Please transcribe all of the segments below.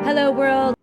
Hello, world.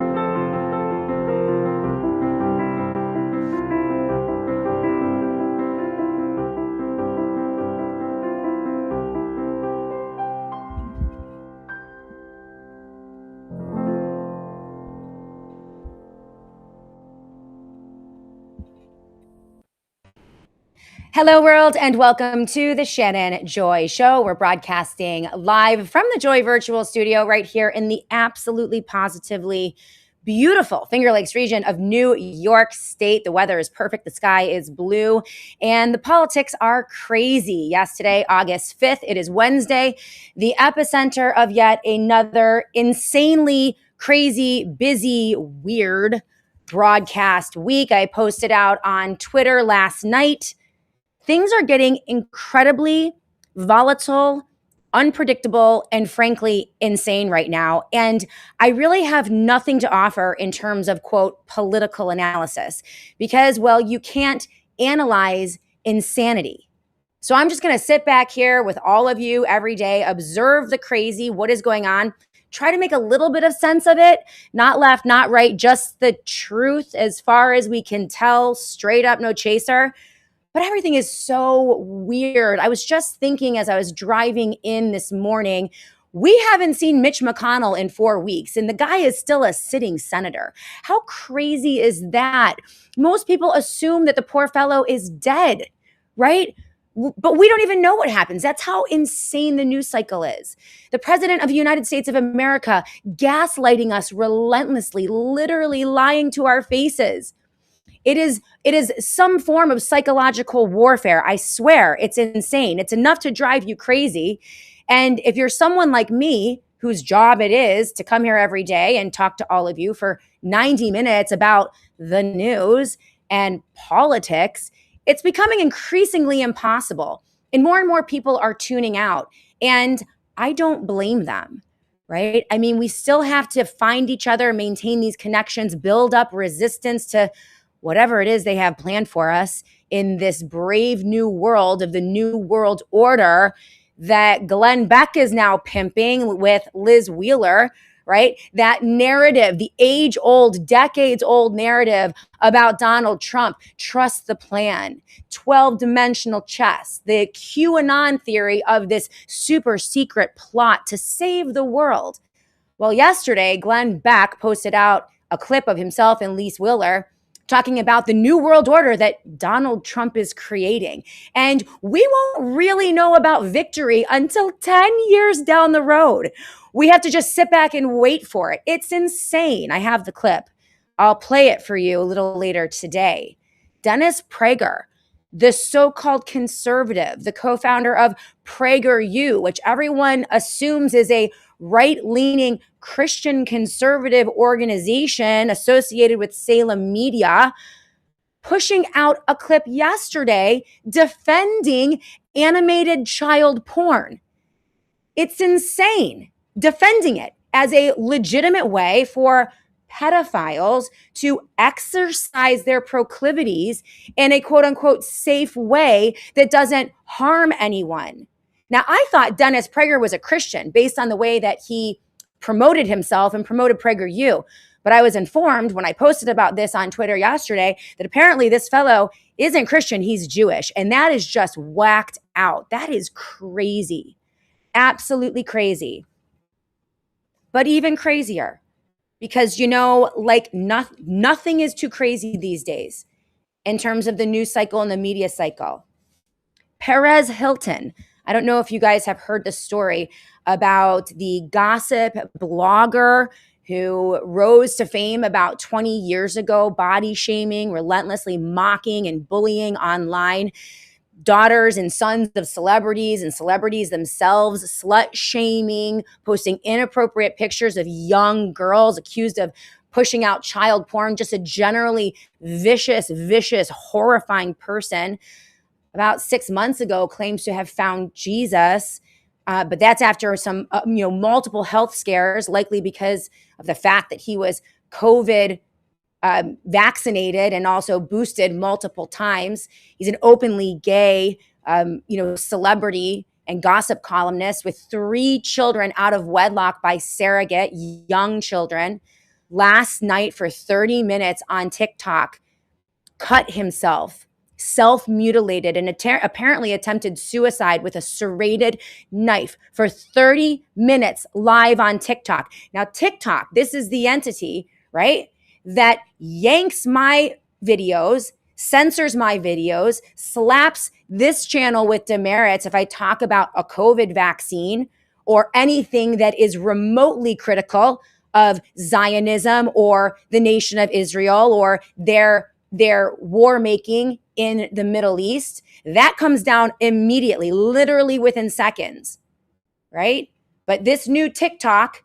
Hello, world, and welcome to the Shannon Joy Show. We're broadcasting live from the Joy Virtual Studio right here in the absolutely positively beautiful Finger Lakes region of New York State. The weather is perfect. The sky is blue and the politics are crazy. Yes, today, August 5th, it is Wednesday, the epicenter of yet another insanely crazy, busy, weird broadcast week. I posted out on Twitter last night. Things are getting incredibly volatile, unpredictable, and frankly, insane right now. And I really have nothing to offer in terms of, quote, political analysis because, well, you can't analyze insanity. So I'm just going to sit back here with all of you every day, observe the crazy, what is going on, try to make a little bit of sense of it, not left, not right, just the truth as far as we can tell, straight up, no chaser. But everything is so weird. I was just thinking as I was driving in this morning, we haven't seen Mitch McConnell in 4 weeks, and the guy is still a sitting senator. How crazy is that? Most people assume that the poor fellow is dead, right? But we don't even know what happens. That's how insane the news cycle is. The president of the United States of America gaslighting us relentlessly, literally lying to our faces. It is some form of psychological warfare. I swear, it's insane. It's enough to drive you crazy. And if you're someone like me, whose job it is to come here every day and talk to all of you for 90 minutes about the news and politics, it's becoming increasingly impossible. And more people are tuning out. And I don't blame them, right? I mean, we still have to find each other, maintain these connections, build up resistance to whatever it is they have planned for us in this brave new world of the new world order that Glenn Beck is now pimping with Liz Wheeler, right? That narrative, the age-old, decades-old narrative about Donald Trump, trust the plan, 12-dimensional chess, the QAnon theory of this super secret plot to save the world. Well, yesterday, Glenn Beck posted out a clip of himself and Liz Wheeler talking about the new world order that Donald Trump is creating. And we won't really know about victory until 10 years down the road. We have to just sit back and wait for it. It's insane. I have the clip. I'll play it for you a little later today. Dennis Prager, the so-called conservative, the co-founder of PragerU, which everyone assumes is a right-leaning Christian conservative organization associated with Salem Media, pushing out a clip yesterday defending animated child porn. It's insane. Defending it as a legitimate way for pedophiles to exercise their proclivities in a quote unquote safe way that doesn't harm anyone. Now, I thought Dennis Prager was a Christian based on the way that he promoted himself and promoted PragerU. But I was informed when I posted about this on Twitter yesterday that apparently this fellow isn't Christian, he's Jewish. And that is just whacked out. That is crazy. Absolutely crazy. But even crazier, because, you know, like nothing is too crazy these days in terms of the news cycle and the media cycle. Perez Hilton. I don't know if you guys have heard the story about the gossip blogger who rose to fame about 20 years ago, body shaming, relentlessly mocking and bullying online daughters and sons of celebrities and celebrities themselves, slut shaming, posting inappropriate pictures of young girls accused of pushing out child porn, just a generally vicious, horrifying person. About 6 months ago, claims to have found Jesus, but that's after some, multiple health scares, likely because of the fact that he was COVID vaccinated and also boosted multiple times. He's an openly gay, celebrity and gossip columnist with 3 children out of wedlock by surrogate, young children, last night for 30 minutes on TikTok, cut himself, self-mutilated, and apparently attempted suicide with a serrated knife for 30 minutes live on TikTok. Now, TikTok, this is the entity, right, that yanks my videos, censors my videos, slaps this channel with demerits if I talk about a COVID vaccine or anything that is remotely critical of Zionism or the nation of Israel or their war making in the Middle East. That comes down immediately, literally within seconds, right? But this new TikTok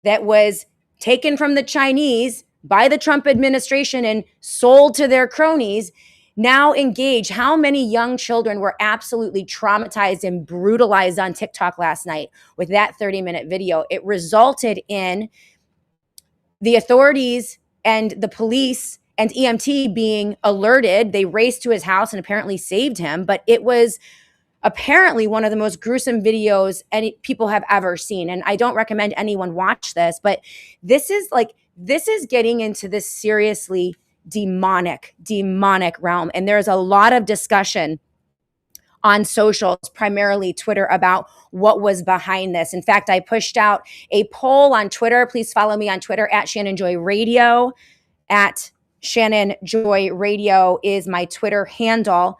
that was taken from the Chinese by the Trump administration and sold to their cronies now engage. How many young children were absolutely traumatized and brutalized on TikTok last night with that 30-minute video? It resulted in the authorities and the police and EMT being alerted. They raced to his house and apparently saved him, but it was apparently one of the most gruesome videos any people have ever seen. And I don't recommend anyone watch this, but this is getting into this seriously demonic realm. And there's a lot of discussion on socials, primarily Twitter, about what was behind this. In fact, I pushed out a poll on Twitter. Please follow me on Twitter at Shannon Joy Radio. At Shannon Joy Radio is my Twitter handle.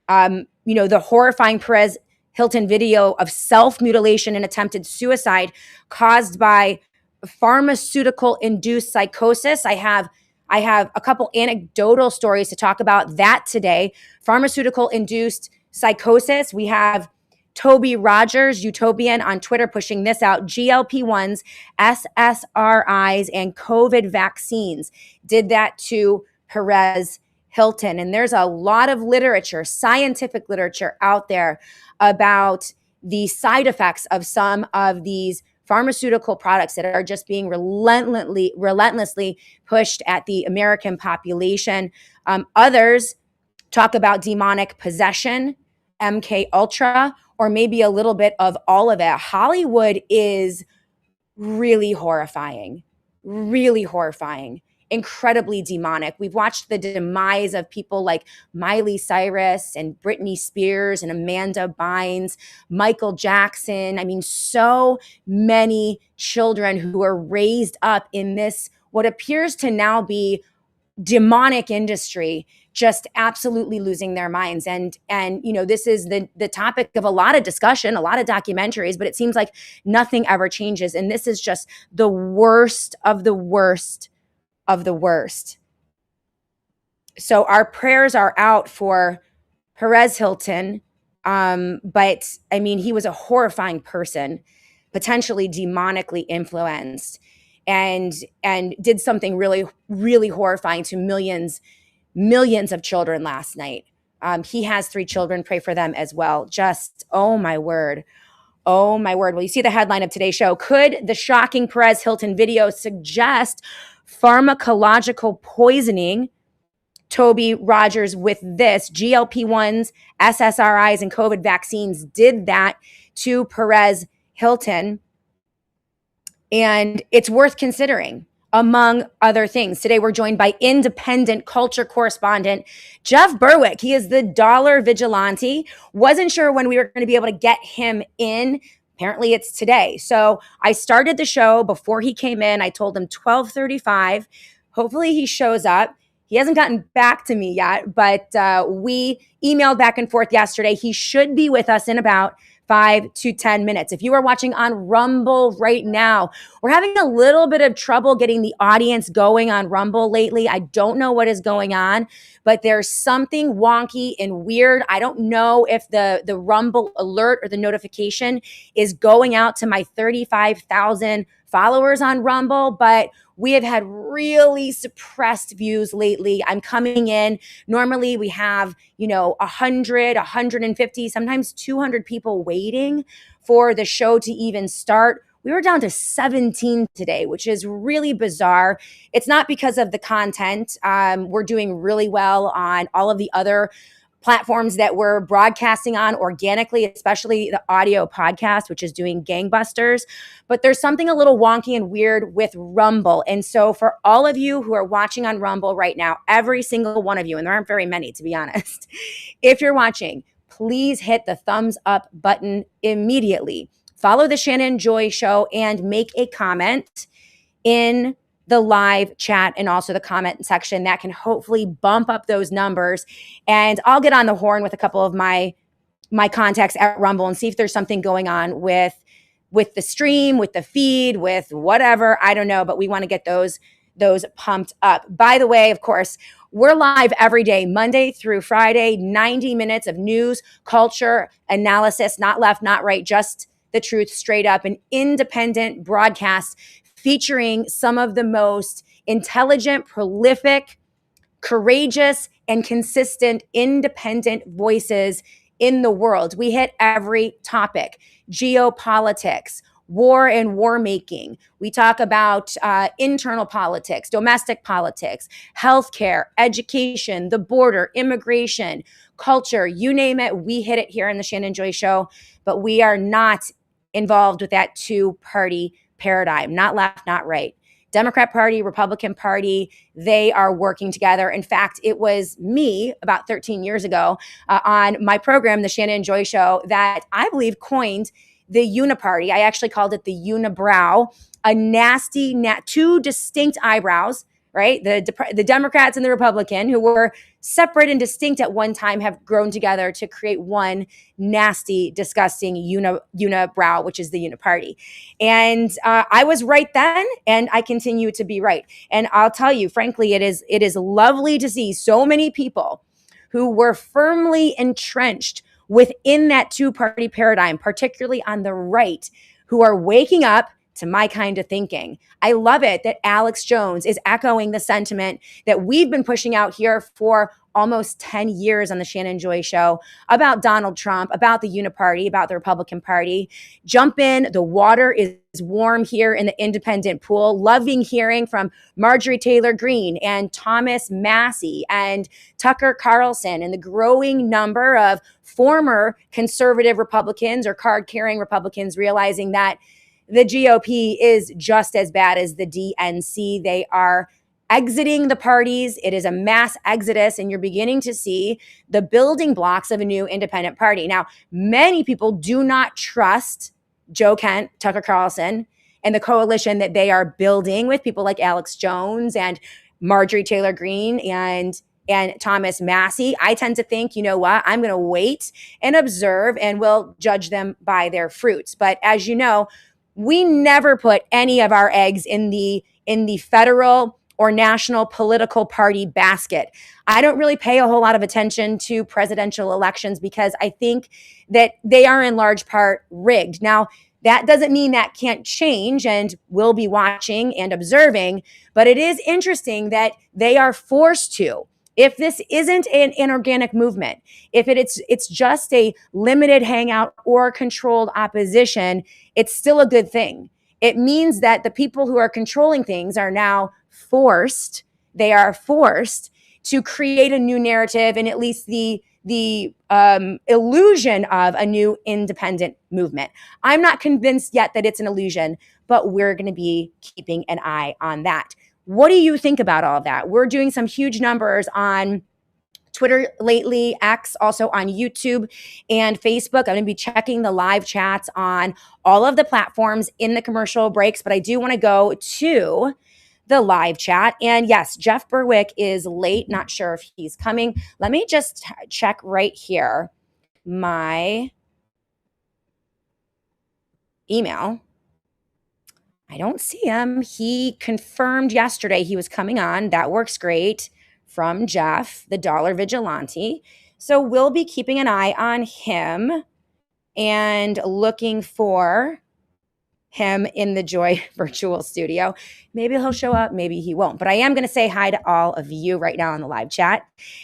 The horrifying Perez Hilton video of self-mutilation and attempted suicide caused by pharmaceutical induced psychosis. I have a couple anecdotal stories to talk about that today. Pharmaceutical induced psychosis. We have Toby Rogers, Utopian, on Twitter pushing this out. GLP-1s, SSRIs, and COVID vaccines did that to Perez Hilton. And there's a lot of literature, scientific literature out there about the side effects of some of these pharmaceutical products that are just being relentlessly pushed at the American population. Others talk about demonic possession, MK Ultra, or maybe a little bit of all of it. Hollywood is really horrifying, incredibly demonic. We've watched the demise of people like Miley Cyrus and Britney Spears and Amanda Bynes, Michael Jackson. I mean, so many children who are raised up in this, what appears to now be demonic industry, just absolutely losing their minds. And this is the topic of a lot of discussion, a lot of documentaries, but it seems like nothing ever changes. And this is just the worst of the worst of the worst. So our prayers are out for Perez Hilton. But I mean, he was a horrifying person, potentially demonically influenced, and did something really, really horrifying to millions of children last night. He has 3 children. Pray for them as well. Just, oh my word. Well, you see the headline of today's show. Could the shocking Perez Hilton video suggest pharmacological poisoning? Toby Rogers with this. GLP-1s, SSRIs, and COVID vaccines did that to Perez Hilton. And it's worth considering, among other things. Today, we're joined by independent culture correspondent Jeff Berwick. He is the dollar vigilante. Wasn't sure when we were going to be able to get him in. Apparently, it's today. So I started the show before he came in. I told him 12:35. Hopefully, he shows up. He hasn't gotten back to me yet, but we emailed back and forth yesterday. He should be with us in about 5 to 10 minutes. If you are watching on Rumble right now, we're having a little bit of trouble getting the audience going on Rumble lately. I don't know what is going on, but there's something wonky and weird. I don't know if the Rumble alert or the notification is going out to my 35,000 followers on Rumble, but we have had really suppressed views lately. I'm coming in. Normally we have, 100, 150, sometimes 200 people waiting for the show to even start. We were down to 17 today, which is really bizarre. It's not because of the content. We're doing really well on all of the other platforms that we're broadcasting on organically, especially the audio podcast, which is doing gangbusters. But there's something a little wonky and weird with Rumble. And so for all of you who are watching on Rumble right now, every single one of you, and there aren't very many, to be honest, if you're watching, please hit the thumbs up button immediately. Follow the Shannon Joy Show and make a comment in the live chat and also the comment section that can hopefully bump up those numbers. And I'll get on the horn with a couple of my contacts at Rumble and see if there's something going on with the stream, with the feed, with whatever, I don't know, but we want to get those pumped up. By the way, of course, we're live every day, Monday through Friday, 90 minutes of news, culture, analysis, not left, not right, just the truth straight up, an independent broadcast featuring some of the most intelligent, prolific, courageous, and consistent independent voices in the world. We hit every topic: geopolitics, war and war making. We talk about internal politics, domestic politics, healthcare, education, the border, immigration, culture, you name it. We hit it here in the Shannon Joy Show, but we are not involved with that two-party paradigm, not left, not right. Democrat Party, Republican Party, they are working together. In fact, it was me about 13 years ago on my program, The Shannon Joy Show, that I believe coined the Uniparty. I actually called it the Unibrow, a nasty, two distinct eyebrows, right? The Democrats and the Republican, who were separate and distinct at one time, have grown together to create one nasty, disgusting unibrow, which is the Uniparty. And I was right then, and I continue to be right. And I'll tell you, frankly, it is lovely to see so many people who were firmly entrenched within that two-party paradigm, particularly on the right, who are waking up to my kind of thinking. I love it that Alex Jones is echoing the sentiment that we've been pushing out here for almost 10 years on the Shannon Joy Show about Donald Trump, about the Uniparty, about the Republican Party. Jump in. The water is warm here in the independent pool. Loving hearing from Marjorie Taylor Greene and Thomas Massey and Tucker Carlson and the growing number of former conservative Republicans or card-carrying Republicans realizing that the GOP is just as bad as the DNC. They are exiting the parties. It is a mass exodus, and you're beginning to see the building blocks of a new independent party. Now, many people do not trust Joe Kent, Tucker Carlson, and the coalition that they are building with people like Alex Jones and Marjorie Taylor Greene and Thomas Massey. I tend to think, you know what, I'm going to wait and observe, and we'll judge them by their fruits. But as you know, we never put any of our eggs in the federal or national political party basket. I don't really pay a whole lot of attention to presidential elections because I think that they are in large part rigged. Now, that doesn't mean that can't change, and we'll be watching and observing, but it is interesting that they are forced to. If this isn't an inorganic movement, if it's just a limited hangout or controlled opposition, it's still a good thing. It means that the people who are controlling things are now forced to create a new narrative and at least the illusion of a new independent movement. I'm not convinced yet that it's an illusion, but we're going to be keeping an eye on that. What do you think about all of that? We're doing some huge numbers on Twitter lately, X, also on YouTube and Facebook. I'm going to be checking the live chats on all of the platforms in the commercial breaks, but I do want to go to the live chat. And yes, Jeff Berwick is late. Not sure if he's coming. Let me just check right here my email. I don't see him. He confirmed yesterday he was coming on. That works great. From Jeff, the Dollar Vigilante. So we'll be keeping an eye on him and looking for him in the Joy virtual studio. Maybe he'll show up, maybe he won't. But I am going to say hi to all of you right now on the live chat.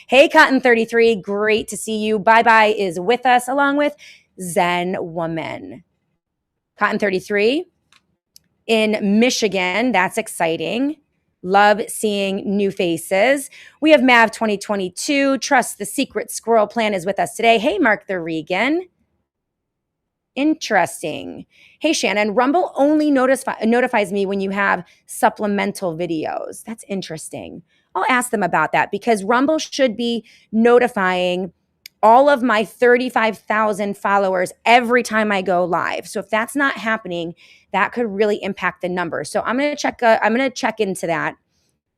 Hey, Cotton33, great to see you. Bye-bye is with us along with Zen Woman. Cotton33 in Michigan, that's exciting. Love seeing new faces. We have Mav 2022. Trust the Secret Squirrel Plan is with us today. Hey, Mark the Regan. Interesting. Hey, Shannon, Rumble only notifies me when you have supplemental videos. That's interesting. I'll ask them about that because Rumble should be notifying all of my 35,000 followers every time I go live. So if that's not happening, that could really impact the numbers. So I'm going to check into that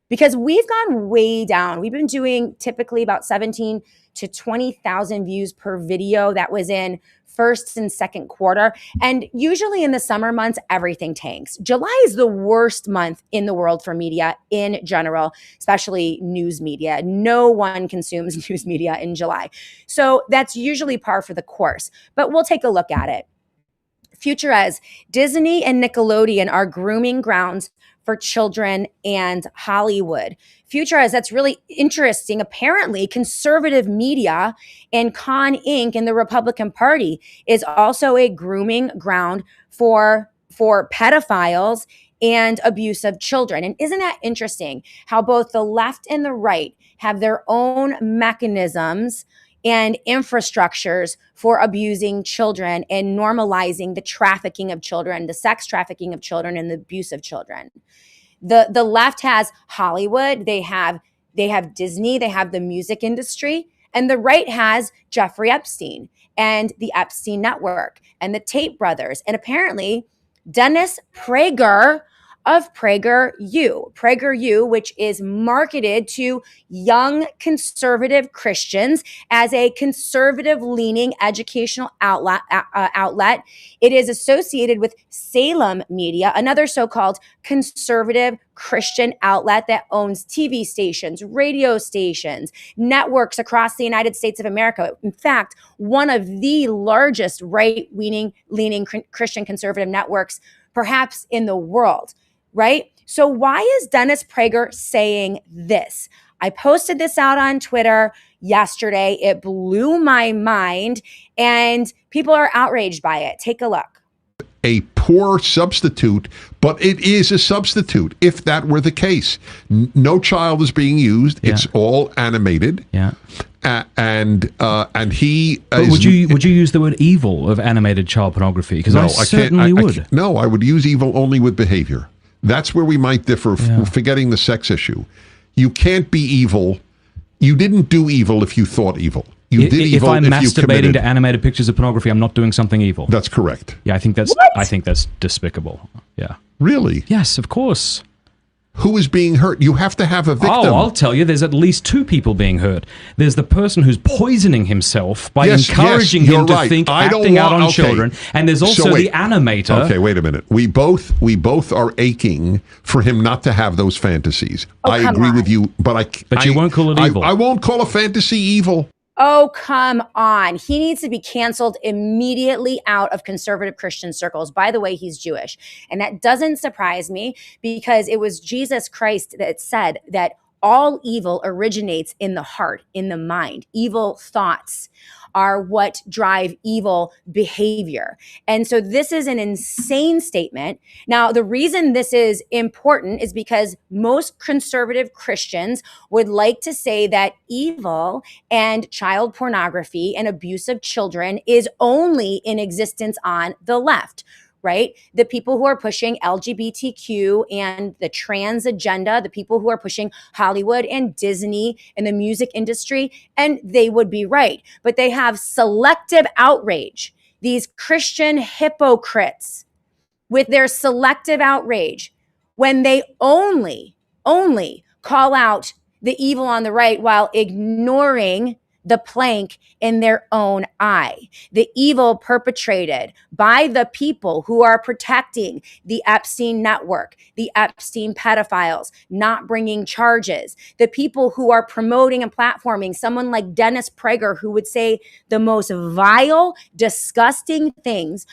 because we've gone way down. We've been doing typically about 17 to 20,000 views per video. That was in first and second quarter. And usually in the summer months, everything tanks. July is the worst month in the world for media in general, especially news media. No one consumes news media in July. So that's usually par for the course, but we'll take a look at it. Future as Disney and Nickelodeon are grooming grounds for children and Hollywood. Future as that's really interesting. Apparently, conservative media and Con Inc. and the Republican Party is also a grooming ground for pedophiles and abuse of children. And isn't that interesting how both the left and the right have their own mechanisms and infrastructures for abusing children and normalizing the trafficking of children, the sex trafficking of children, and the abuse of children. The left has Hollywood, they have Disney, they have the music industry, and the right has Jeffrey Epstein and the Epstein Network and the Tate brothers, and apparently Dennis Prager of PragerU, which is marketed to young conservative Christians as a conservative-leaning educational outlet. It is associated with Salem Media, another so-called conservative Christian outlet that owns TV stations, radio stations, networks across the United States of America. In fact, one of the largest right-leaning Christian conservative networks, perhaps in the world. Right? So why is Dennis Prager saying this? I posted this out on Twitter yesterday. It blew my mind and people are outraged by it. Take a look. A poor substitute, but it is a substitute if that were the case. No child is being used. Yeah. It's all animated. Yeah. And he would you use the word evil of animated child pornography? Because I certainly would. I would use evil only with behavior. That's where we might differ, forgetting the sex issue. You can't be evil. You didn't do evil if you thought evil. You did evil if you committed. If I'm masturbating to animated pictures of pornography, I'm not doing something evil. That's correct. Yeah, I think that's despicable. Yeah. Really? Yes, of course. Who is being hurt? You have to have a victim. Oh, I'll tell you, there's at least two people being hurt. There's the person who's poisoning himself by encouraging him to think, acting out on children. And there's also the animator. Okay, wait a minute. We both are aching for him not to have those fantasies. I agree with you, but you won't call it evil. I won't call a fantasy evil. Oh, come on. He needs to be canceled immediately out of conservative Christian circles. By the way, he's Jewish. And that doesn't surprise me because it was Jesus Christ that said that all evil originates in the heart, in the mind. Evil thoughts are what drive evil behavior. And so this is an insane statement. Now, the reason this is important is because most conservative Christians would like to say that evil and child pornography and abuse of children is only in existence on the left. Right? The people who are pushing LGBTQ and the trans agenda, the people who are pushing Hollywood and Disney and the music industry, and they would be right. But they have selective outrage. These Christian hypocrites with their selective outrage when they only call out the evil on the right while ignoring the plank in their own eye, the evil perpetrated by the people who are protecting the Epstein network, the Epstein pedophiles, not bringing charges, the people who are promoting and platforming someone like Dennis Prager, who would say the most vile, disgusting things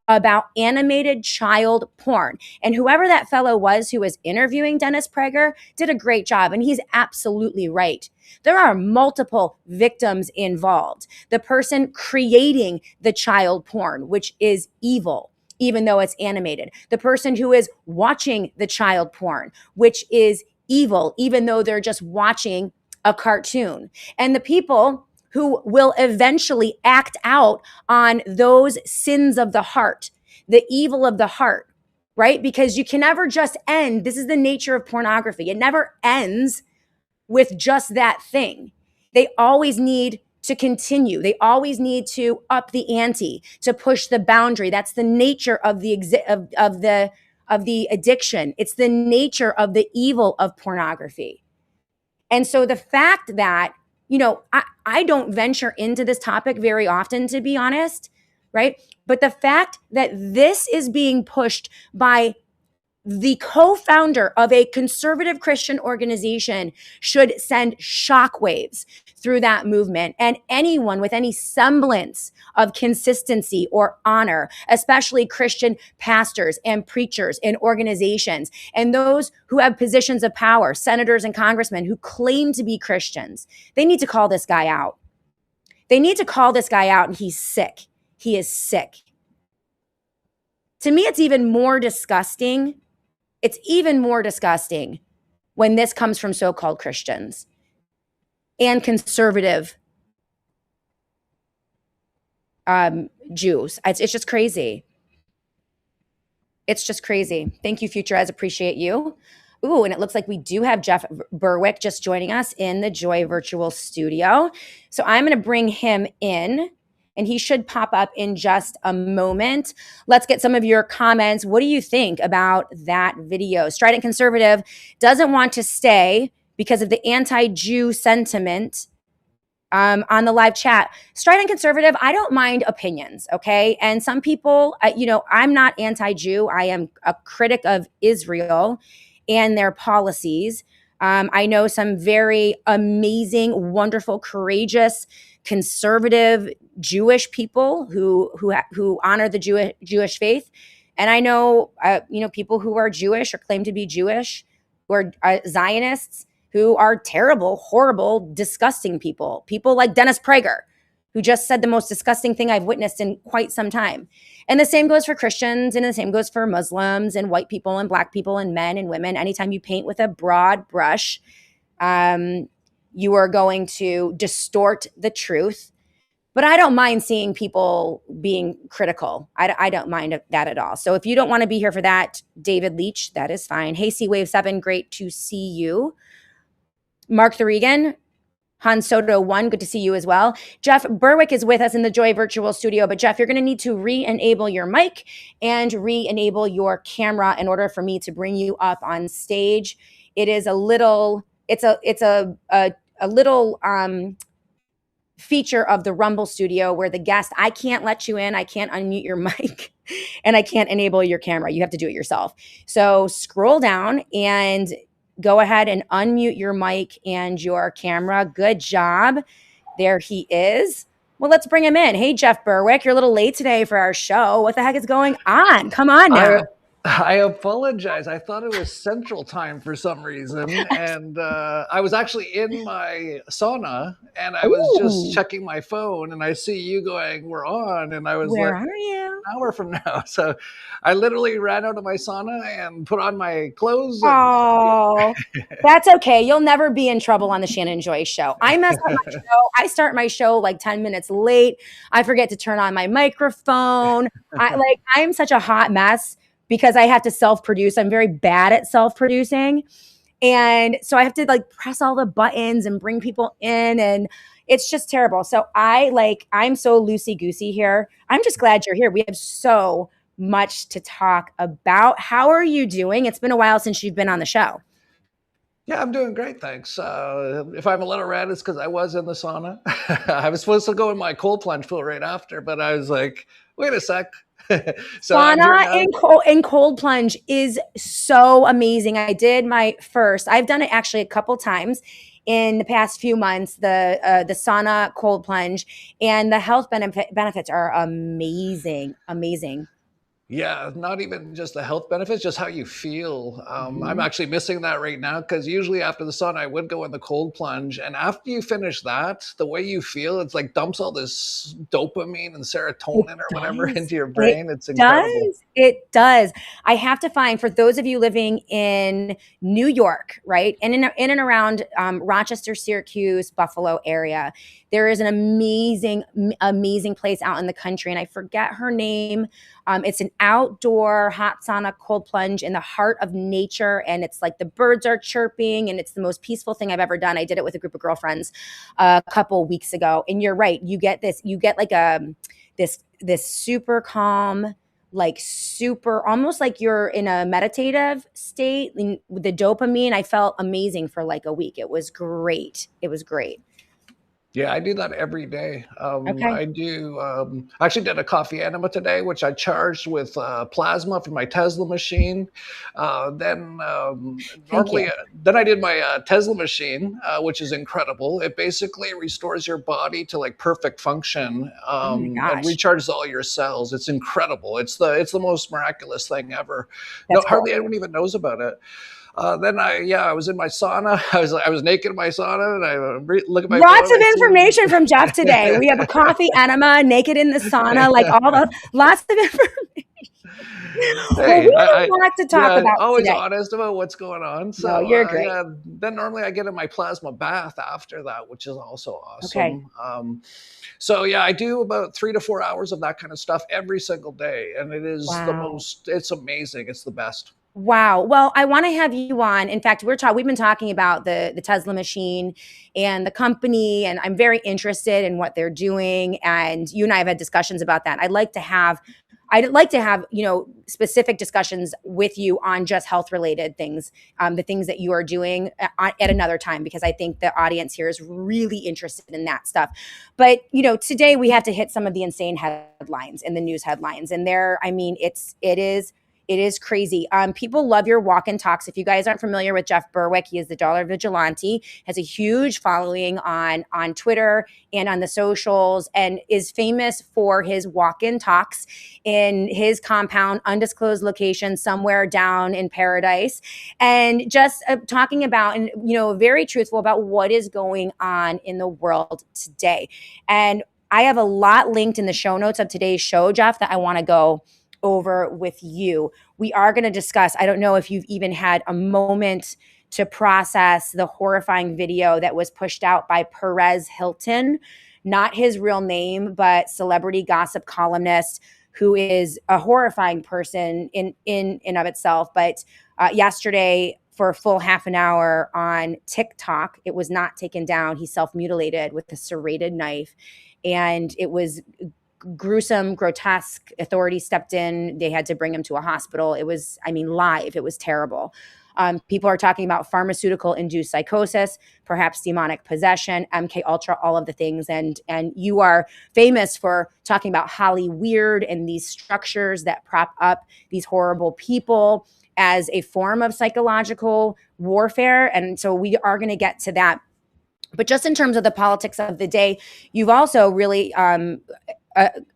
about animated child porn. And whoever that fellow was who was interviewing Dennis Prager did a great job. And he's absolutely right. There are multiple victims involved. The person creating the child porn, which is evil, even though it's animated. The person who is watching the child porn, which is evil, even though they're just watching a cartoon. And the people who will eventually act out on those sins of the heart, the evil of the heart, right? Because you can never just end. This is the nature of pornography. It never ends with just that thing. They always need to continue. They always need to up the ante, to push the boundary. That's the nature of the addiction. It's the nature of the evil of pornography. And so the fact that, I don't venture into this topic very often, to be honest, right? But the fact that this is being pushed by the co-founder of a conservative Christian organization should send shockwaves through that movement. And anyone with any semblance of consistency or honor, especially Christian pastors and preachers and organizations, and those who have positions of power, senators and congressmen who claim to be Christians, they need to call this guy out. They need to call this guy out, and he's sick. He is sick. To me, it's even more disgusting. It's even more disgusting when this comes from so-called Christians and conservative Jews. It's just crazy. It's just crazy. Thank you, Future As. Appreciate you. Ooh, and it looks like we do have Jeff Berwick just joining us in the Joy Virtual Studio. So I'm going to bring him in, and he should pop up in just a moment. Let's get some of your comments. What do you think about that video? Strident Conservative doesn't want to stay because of the anti-Jew sentiment on the live chat. Strident Conservative, I don't mind opinions, okay? And some people, I'm not anti-Jew. I am a critic of Israel and their policies. I know some very amazing, wonderful, courageous, conservative Jewish people who honor the Jewish faith, and I know people who are Jewish or claim to be Jewish, who are Zionists, who are terrible, horrible, disgusting people. People like Dennis Prager, who just said the most disgusting thing I've witnessed in quite some time. And the same goes for Christians, and the same goes for Muslims and white people and black people and men and women. Anytime you paint with a broad brush, you are going to distort the truth. But I don't mind seeing people being critical. I don't mind that at all. So if you don't want to be here for that, David Leach, that is fine. Hey, C-Wave7, great to see you. Mark Thregan, Han Soto 1, good to see you as well. Jeff Berwick is with us in the Joy Virtual Studio. But Jeff, you're going to need to re-enable your mic and re-enable your camera in order for me to bring you up on stage. It is a little... It's a little feature of the Rumble Studio where the guest, I can't let you in, I can't unmute your mic, and I can't enable your camera. You have to do it yourself. So scroll down and go ahead and unmute your mic and your camera. Good job. There he is. Well, let's bring him in. Hey, Jeff Berwick, you're a little late today for our show. What the heck is going on? Come on now. I apologize. I thought it was Central Time for some reason. And I was actually in my sauna and I was just checking my phone and I see you going, we're on. And I was Where like, are you? an hour from now. So I literally ran out of my sauna and put on my clothes. Oh, that's okay. You'll never be in trouble on the Shannon Joy Show. I mess up my show. I start my show like 10 minutes late. I forget to turn on my microphone. I'm such a hot mess because I have to self-produce. I'm very bad at self-producing. And so I have to press all the buttons and bring people in, and it's just terrible. So I'm so loosey-goosey here. I'm just glad you're here. We have so much to talk about. How are you doing? It's been a while since you've been on the show. Yeah, I'm doing great, thanks. If I'm a little red, it's because I was in the sauna. I was supposed to go in my cold plunge pool right after, but I was like, wait a sec. So sauna and cold plunge is so amazing. I did my first. I've done it actually a couple times in the past few months, the sauna cold plunge, and the health benefits are amazing. Yeah, not even just the health benefits, just how you feel. I'm actually missing that right now because usually after the sauna, I would go in the cold plunge. And after you finish that, the way you feel, it's like dumps all this dopamine and serotonin or whatever into your brain. It's incredible. It does. I have to find, for those of you living in New York, right, and in and around Rochester, Syracuse, Buffalo area, there is an amazing place out in the country, and I forget her name. It's an outdoor hot sauna cold plunge in the heart of nature, and it's like the birds are chirping, and it's the most peaceful thing I've ever done. I did it with a group of girlfriends a couple weeks ago, and you're right. You get like this super calm, like super, almost like you're in a meditative state. With the dopamine, I felt amazing for like a week. It was great. Yeah, I do that every day. Okay. I do. I actually did a coffee enema today, which I charged with plasma from my Tesla machine. Then I did my Tesla machine, which is incredible. It basically restores your body to like perfect function and recharges all your cells. It's incredible. It's the most miraculous thing ever. Hardly anyone even knows about it. Then I was in my sauna. I was naked in my sauna, and I look at my lots of information from Jeff today. We have a coffee enema, naked in the sauna, like lots of information. Hey, we have a lot to talk about always today. honest about what's going on. So you're great. Then normally I get in my plasma bath after that, which is also awesome. Okay. I do about 3 to 4 hours of that kind of stuff every single day, and it is it's amazing. It's the best. Wow. Well, I want to have you on. In fact, we've been talking about the Tesla machine and the company, and I'm very interested in what they're doing. And you and I have had discussions about that. I'd like to have, specific discussions with you on just health related things, the things that you are doing at another time, because I think the audience here is really interested in that stuff. But, today we have to hit some of the insane headlines in the news headlines. And it is crazy. People love your walk and talks. If you guys aren't familiar with Jeff Berwick, he is the Dollar Vigilante, has a huge following on Twitter and on the socials, and is famous for his walk-in talks in his compound, undisclosed location somewhere down in paradise, and just talking about and very truthful about what is going on in the world today. And I have a lot linked in the show notes of today's show, Jeff, that I want to go over with you. We are going to discuss, I don't know if you've even had a moment to process the horrifying video that was pushed out by Perez Hilton, not his real name, but celebrity gossip columnist who is a horrifying person in and of itself. But yesterday, for a full half an hour on TikTok, it was not taken down. He self-mutilated with a serrated knife, and it was gruesome, grotesque. Authorities stepped in. They had to bring him to a hospital. It was, live. It was terrible. People are talking about pharmaceutical induced psychosis, perhaps demonic possession, MK Ultra, all of the things. And you are famous for talking about Holly Weird and these structures that prop up these horrible people as a form of psychological warfare. And so we are going to get to that. But just in terms of the politics of the day, you've also really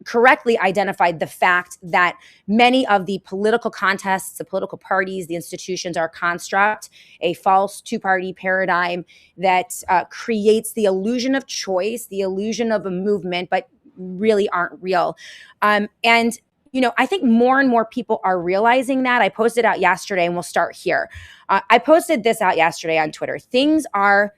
correctly identified the fact that many of the political contests, the political parties, the institutions are a construct, a false two-party paradigm that creates the illusion of choice, the illusion of a movement, but really aren't real. And I think more and more people are realizing that. I posted out yesterday, and we'll start here. I posted this out yesterday on Twitter. Things are,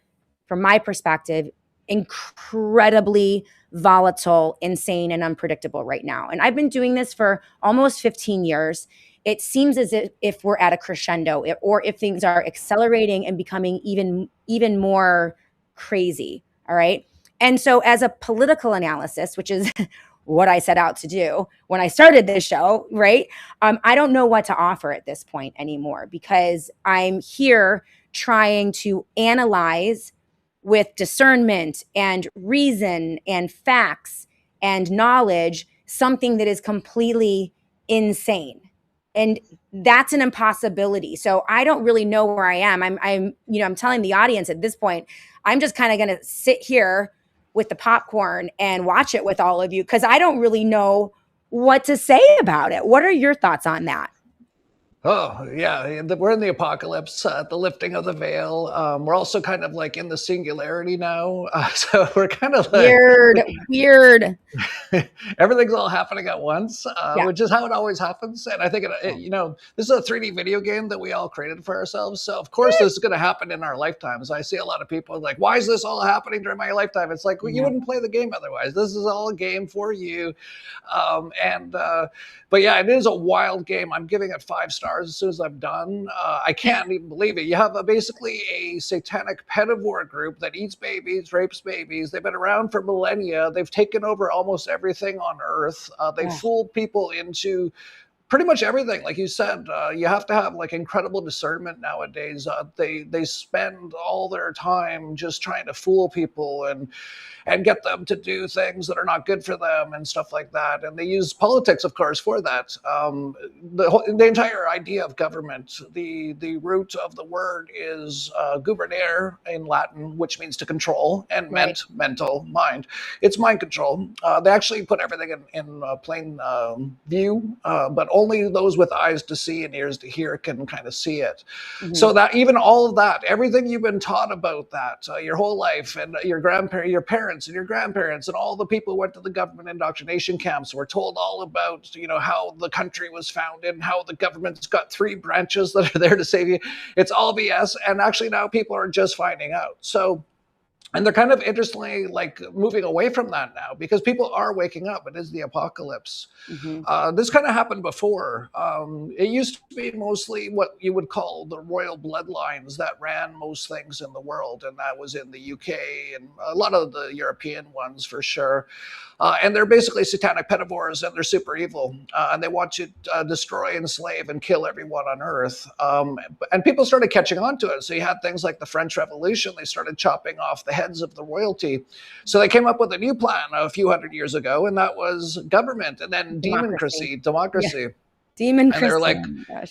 from my perspective, incredibly volatile, insane, and unpredictable right now. And I've been doing this for almost 15 years. It seems as if we're at a crescendo, or if things are accelerating and becoming even more crazy. All right. And so as a political analysis, which is what I set out to do when I started this show, right? I don't know what to offer at this point anymore, because I'm here trying to analyze with discernment and reason and facts and knowledge something that is completely insane. And that's an impossibility. So I don't really know where I am. I'm telling the audience at this point, I'm just kind of going to sit here with the popcorn and watch it with all of you, because I don't really know what to say about it. What are your thoughts on that? Oh, yeah. We're in the apocalypse, the lifting of the veil. We're also kind of like in the singularity now. So we're kind of like weird. Everything's all happening at once, which is how it always happens. And I think, this is a 3D video game that we all created for ourselves. So, of course, this is going to happen in our lifetimes. I see a lot of people like, why is this all happening during my lifetime? It's like, well, you wouldn't play the game otherwise. This is all a game for you. But yeah, it is a wild game. I'm giving it 5 stars as soon as I'm done. I can't even believe it. You have basically a satanic pedivore group that eats babies, rapes babies. They've been around for millennia. They've taken over almost everything on Earth. They fool people into pretty much everything. Like you said, you have to have like incredible discernment nowadays. They spend all their time just trying to fool people and get them to do things that are not good for them and stuff like that. And they use politics, of course, for that. The entire idea of government, the root of the word is gubernare in Latin, which means to control, and mental, mind. It's mind control. They actually put everything in plain view, but only those with eyes to see and ears to hear can kind of see it. So that even all of that, everything you've been taught about that your whole life, and your grandparents, your parents, and your grandparents, and all the people who went to the government indoctrination camps were told all about, how the country was founded and how the government's got 3 branches that are there to save you. It's all BS. And actually now people are just finding out. So, and they're kind of interestingly like moving away from that now because people are waking up. It is the apocalypse. This kind of happened before. It used to be mostly what you would call the royal bloodlines that ran most things in the world. And that was in the UK and a lot of the European ones for sure. And they're basically satanic pedivores and they're super evil. And they want to destroy, enslave, and kill everyone on Earth. And people started catching on to it. So you had things like the French Revolution. They started chopping off the heads of the royalty. So they came up with a new plan a few hundred years ago, and that was government and then democracy. Yeah. Demon and they're like,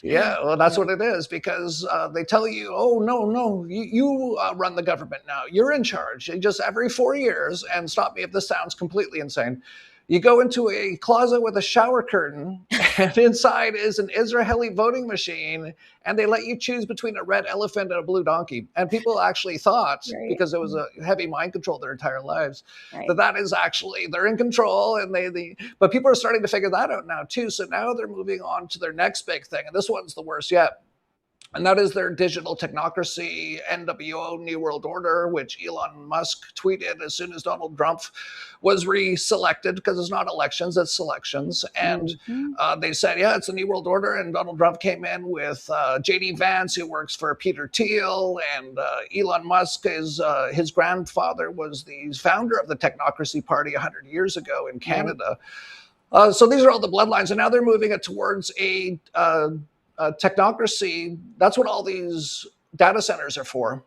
well, that's what it is, because they tell you, oh, no, you run the government now. You're in charge. And just every 4 years, and stop me if this sounds completely insane, you go into a closet with a shower curtain, and inside is an Israeli voting machine, and they let you choose between a red elephant and a blue donkey. And people actually thought, because it was a heavy mind control their entire lives, that is actually, they're in control, and but people are starting to figure that out now too. So now they're moving on to their next big thing, and this one's the worst yet. And that is their digital technocracy, NWO, New World Order, which Elon Musk tweeted as soon as Donald Trump was reselected, because it's not elections, it's selections. And they said, it's a New World Order. And Donald Trump came in with J.D. Vance, who works for Peter Thiel. And Elon Musk, his grandfather was the founder of the Technocracy Party 100 years ago in Canada. So these are all the bloodlines. And now they're moving it towards a technocracy. That's what all these data centers are for.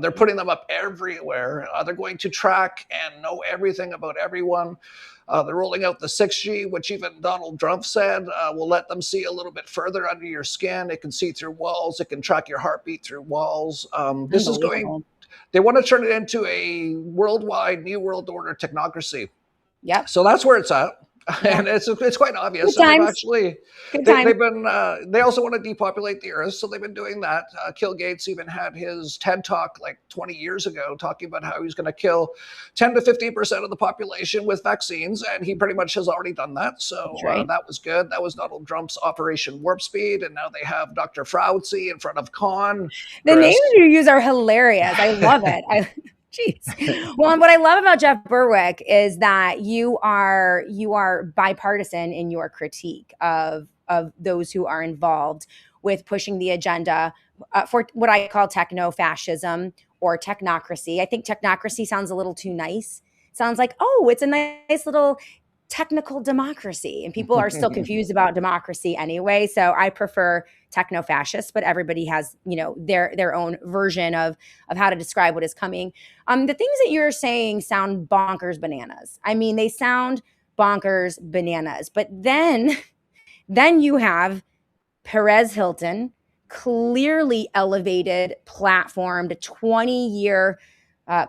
They're putting them up everywhere. They're going to track and know everything about everyone. They're rolling out the 6G, which even Donald Trump said will let them see a little bit further under your skin. It can see through walls. It can track your heartbeat through walls. This is going, they want to turn it into a worldwide New World Order technocracy. Yeah. So that's where it's at. And it's quite obvious. Good times. They also want to depopulate the earth, so they've been doing that. Bill Gates even had his TED talk like 20 years ago, talking about how he's going to kill 10 to 15% of the population with vaccines, and he pretty much has already done that. So that was good. That was Donald Trump's Operation Warp Speed, and now they have Dr. Fauci in front of Khan. The names you use are hilarious. I love it. Jeez. Well, what I love about Jeff Berwick is that you are bipartisan in your critique of those who are involved with pushing the agenda for what I call techno-fascism or technocracy. I think technocracy sounds a little too nice. Sounds like, oh, it's a nice little technical democracy, and people are still confused about democracy anyway. So I prefer techno-fascist, but everybody has, their own version of how to describe what is coming. The things that you're saying sound bonkers bananas. I mean, they sound bonkers bananas. But then you have Perez Hilton, clearly elevated, platformed, 20-year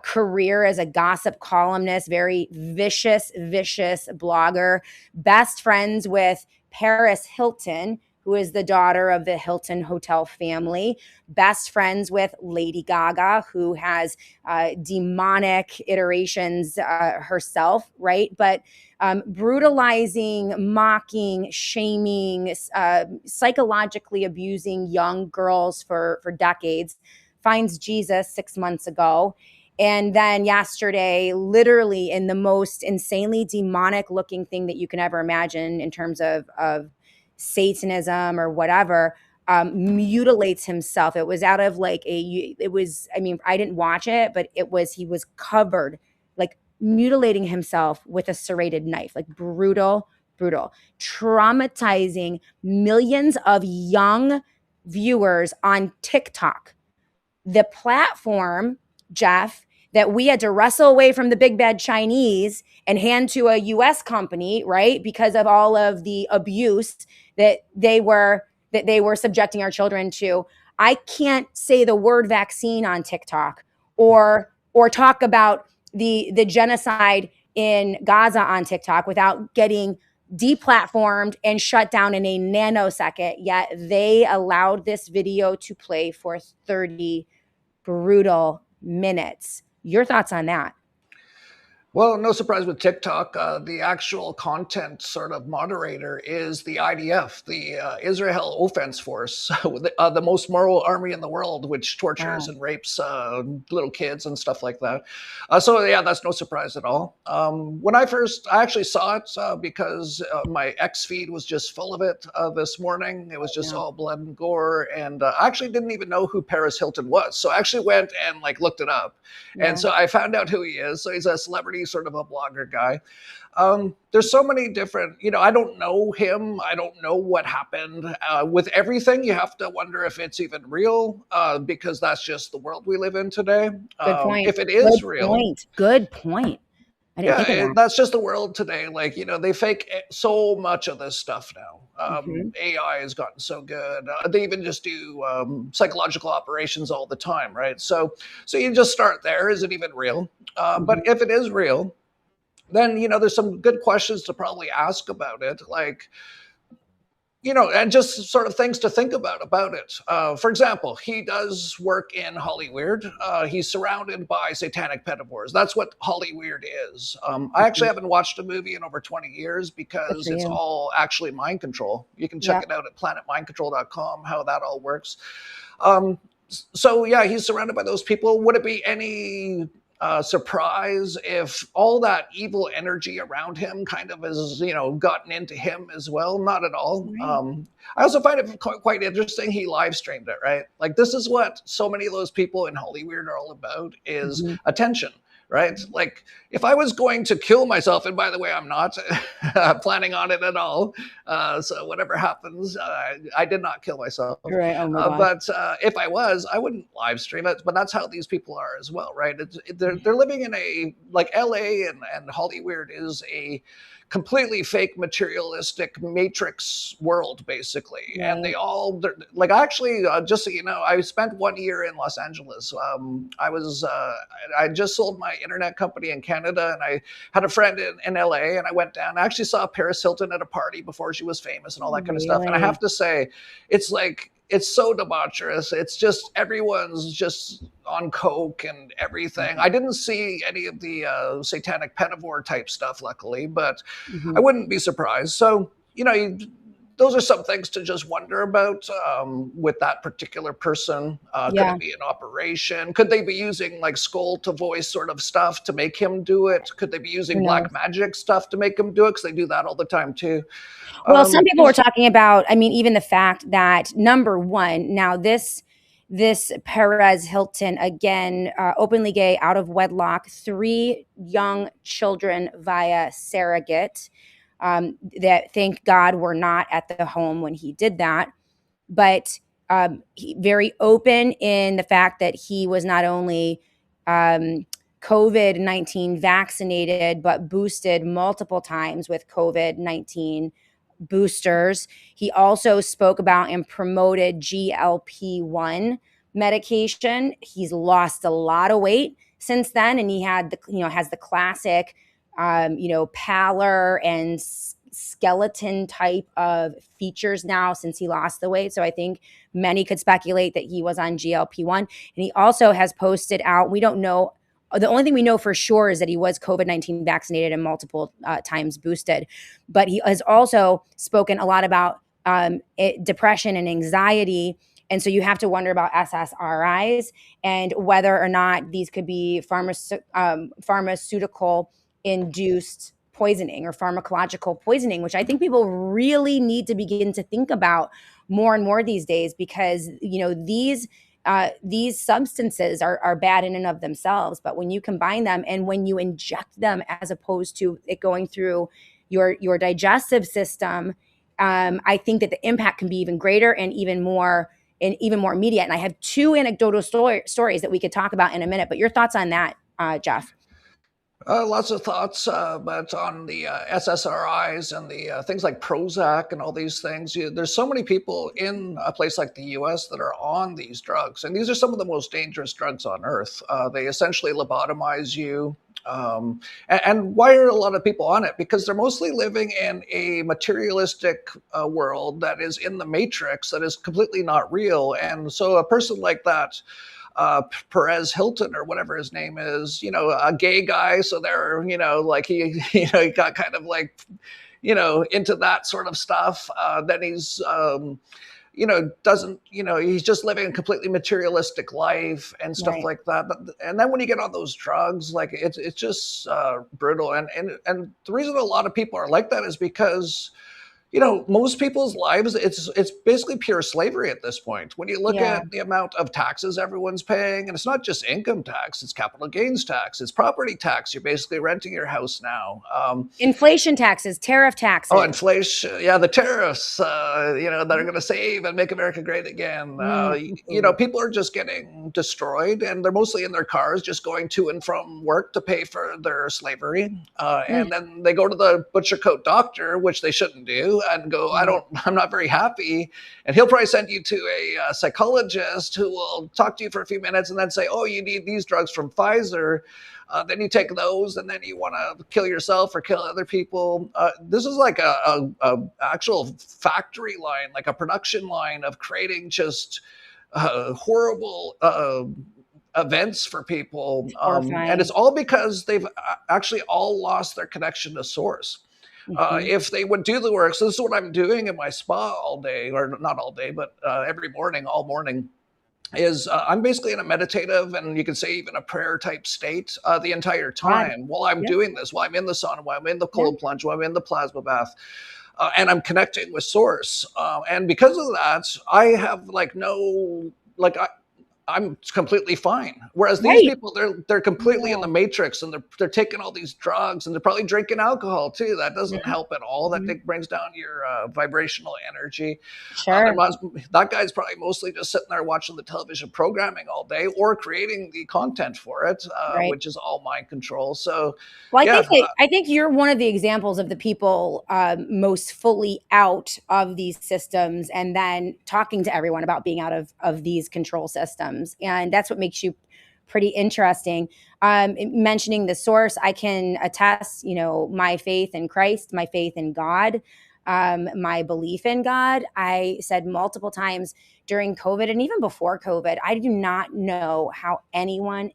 career as a gossip columnist, very vicious blogger, best friends with Perez Hilton, who is the daughter of the Hilton hotel family, best friends with Lady Gaga, who has demonic iterations herself, right? But brutalizing, mocking, shaming, psychologically abusing young girls for decades, finds Jesus 6 months ago. And then yesterday, literally in the most insanely demonic looking thing that you can ever imagine in terms of Satanism or whatever, mutilates himself. It was out of like I didn't watch it, but he was covered, like mutilating himself with a serrated knife, like brutal, traumatizing millions of young viewers on TikTok. The platform, Jeff, that we had to wrestle away from the big bad Chinese and hand to a US company, right? Because of all of the abuse that they were subjecting our children to. I can't say the word vaccine on TikTok or talk about the genocide in Gaza on TikTok without getting deplatformed and shut down in a nanosecond. Yet they allowed this video to play for 30 brutal minutes. Your thoughts on that? Well, no surprise with TikTok, the actual content sort of moderator is the IDF, the Israel Offense Force, the most moral army in the world, which tortures and rapes little kids and stuff like that. So yeah, that's no surprise at all. When I actually saw it because my X feed was just full of it this morning. It was just all blood and gore. And I actually didn't even know who Perez Hilton was. So I actually went and looked it up. Yeah. And so I found out who he is. So he's a celebrity, sort of a blogger guy. There's so many different, I don't know him. I don't know what happened. With everything, you have to wonder if it's even real, because that's just the world we live in today. Good point. If it is real. Good point. I didn't think of that. That's just the world today. They fake so much of this stuff now. AI has gotten so good. They even just do psychological operations all the time, right? So you just start there. Is it even real? But if it is real, then, there's some good questions to probably ask about it. And just sort of things to think about it. For example, he does work in Hollyweird. He's surrounded by satanic pedivores. That's what Hollyweird is. I actually haven't watched a movie in over 20 years because it's all actually mind control. You can check it out at planetmindcontrol.com, how that all works. So yeah, he's surrounded by those people. Would it be any surprise if all that evil energy around him kind of has, gotten into him as well? Not at all. Right. I also find it quite interesting. He live streamed it, right? This is what so many of those people in Hollyweird are all about, is attention, right? If I was going to kill myself, and by the way, I'm not planning on it at all. So whatever happens, I did not kill myself. Right. Oh my God. But if I was, I wouldn't live stream it. But that's how these people are as well, right? They're living in a, LA and Hollyweird is a completely fake materialistic matrix world, basically. Right. And they all actually, just so you know, I spent 1 year in Los Angeles. I just sold my internet company in Canada, and I had a friend in LA, and I went down. I actually saw Perez Hilton at a party before she was famous and all that kind of stuff. And I have to say, it's so debaucherous. It's just, everyone's just on coke and everything. I didn't see any of the satanic pedivore type stuff, luckily, but I wouldn't be surprised. So, those are some things to just wonder about with that particular person. Could it be an operation? Could they be using skull to voice sort of stuff to make him do it? Could they be using black magic stuff to make him do it? Because they do that all the time too. Well, some people were talking about, even the fact that, number one, now this Perez Hilton, again, openly gay, out of wedlock, 3 young children via surrogate, that thank God were not at the home when he did that. But he very open in the fact that he was not only COVID-19 vaccinated, but boosted multiple times with COVID-19 boosters. He also spoke about and promoted GLP-1 medication. He's lost a lot of weight since then, and he had has the classic, pallor and skeleton type of features now since he lost the weight. So I think many could speculate that he was on GLP-1. And he also has posted out, we don't know, the only thing we know for sure is that he was COVID-19 vaccinated and multiple times boosted. But he has also spoken a lot about depression and anxiety. And so you have to wonder about SSRIs and whether or not these could be pharmaceutical induced poisoning or pharmacological poisoning, which I think people really need to begin to think about more and more these days, because these substances are bad in and of themselves, but when you combine them and when you inject them as opposed to it going through your digestive system, I think that the impact can be even greater and even more immediate. And I have two anecdotal stories that we could talk about in a minute, but your thoughts on that, Jeff? Lots of thoughts, but on the SSRIs and the things like Prozac and all these things, there's so many people in a place like the US that are on these drugs. And these are some of the most dangerous drugs on earth. They essentially lobotomize you. And why are a lot of people on it? Because they're mostly living in a materialistic world that is in the matrix, that is completely not real. And so a person like that, Perez Hilton or whatever his name is, a gay guy. So they're, like he got kind of like, into that sort of stuff. Then he's, he's just living a completely materialistic life and stuff like that. And then when you get on those drugs, like it's just brutal. And the reason a lot of people are like that is because, most people's lives, it's basically pure slavery at this point. When you look at the amount of taxes everyone's paying, and it's not just income tax, it's capital gains tax, it's property tax. You're basically renting your house now. Inflation taxes, tariff taxes. Oh, inflation. Yeah, the tariffs, that are going to save and make America great again. People are just getting destroyed, and they're mostly in their cars just going to and from work to pay for their slavery. And then they go to the butcher coat doctor, which they shouldn't do, and go, I'm not very happy. And he'll probably send you to a psychologist who will talk to you for a few minutes and then say, oh, you need these drugs from Pfizer. Then you take those and then you want to kill yourself or kill other people. This is like a actual factory line, like a production line of creating just horrible events for people. And it's all because they've actually all lost their connection to source. If they would do the work, so this is what I'm doing in my spa all day, or not all day, but every morning, all morning, is I'm basically in a meditative, and you could say even a prayer type state the entire time while I'm doing this, while I'm in the sauna, while I'm in the cold plunge, while I'm in the plasma bath. And I'm connecting with source. And because of that, I have I'm completely fine. Whereas these people, they're completely in the matrix, and they're taking all these drugs, and they're probably drinking alcohol too. That doesn't help at all. That brings down your vibrational energy. Sure. That guy's probably mostly just sitting there watching the television programming all day, or creating the content for it, which is all mind control. So, I think you're one of the examples of the people most fully out of these systems, and then talking to everyone about being out of these control systems. And that's what makes you pretty interesting. Mentioning the source, I can attest, my faith in Christ, my faith in God, my belief in God. I said multiple times during COVID and even before COVID, I do not know how anyone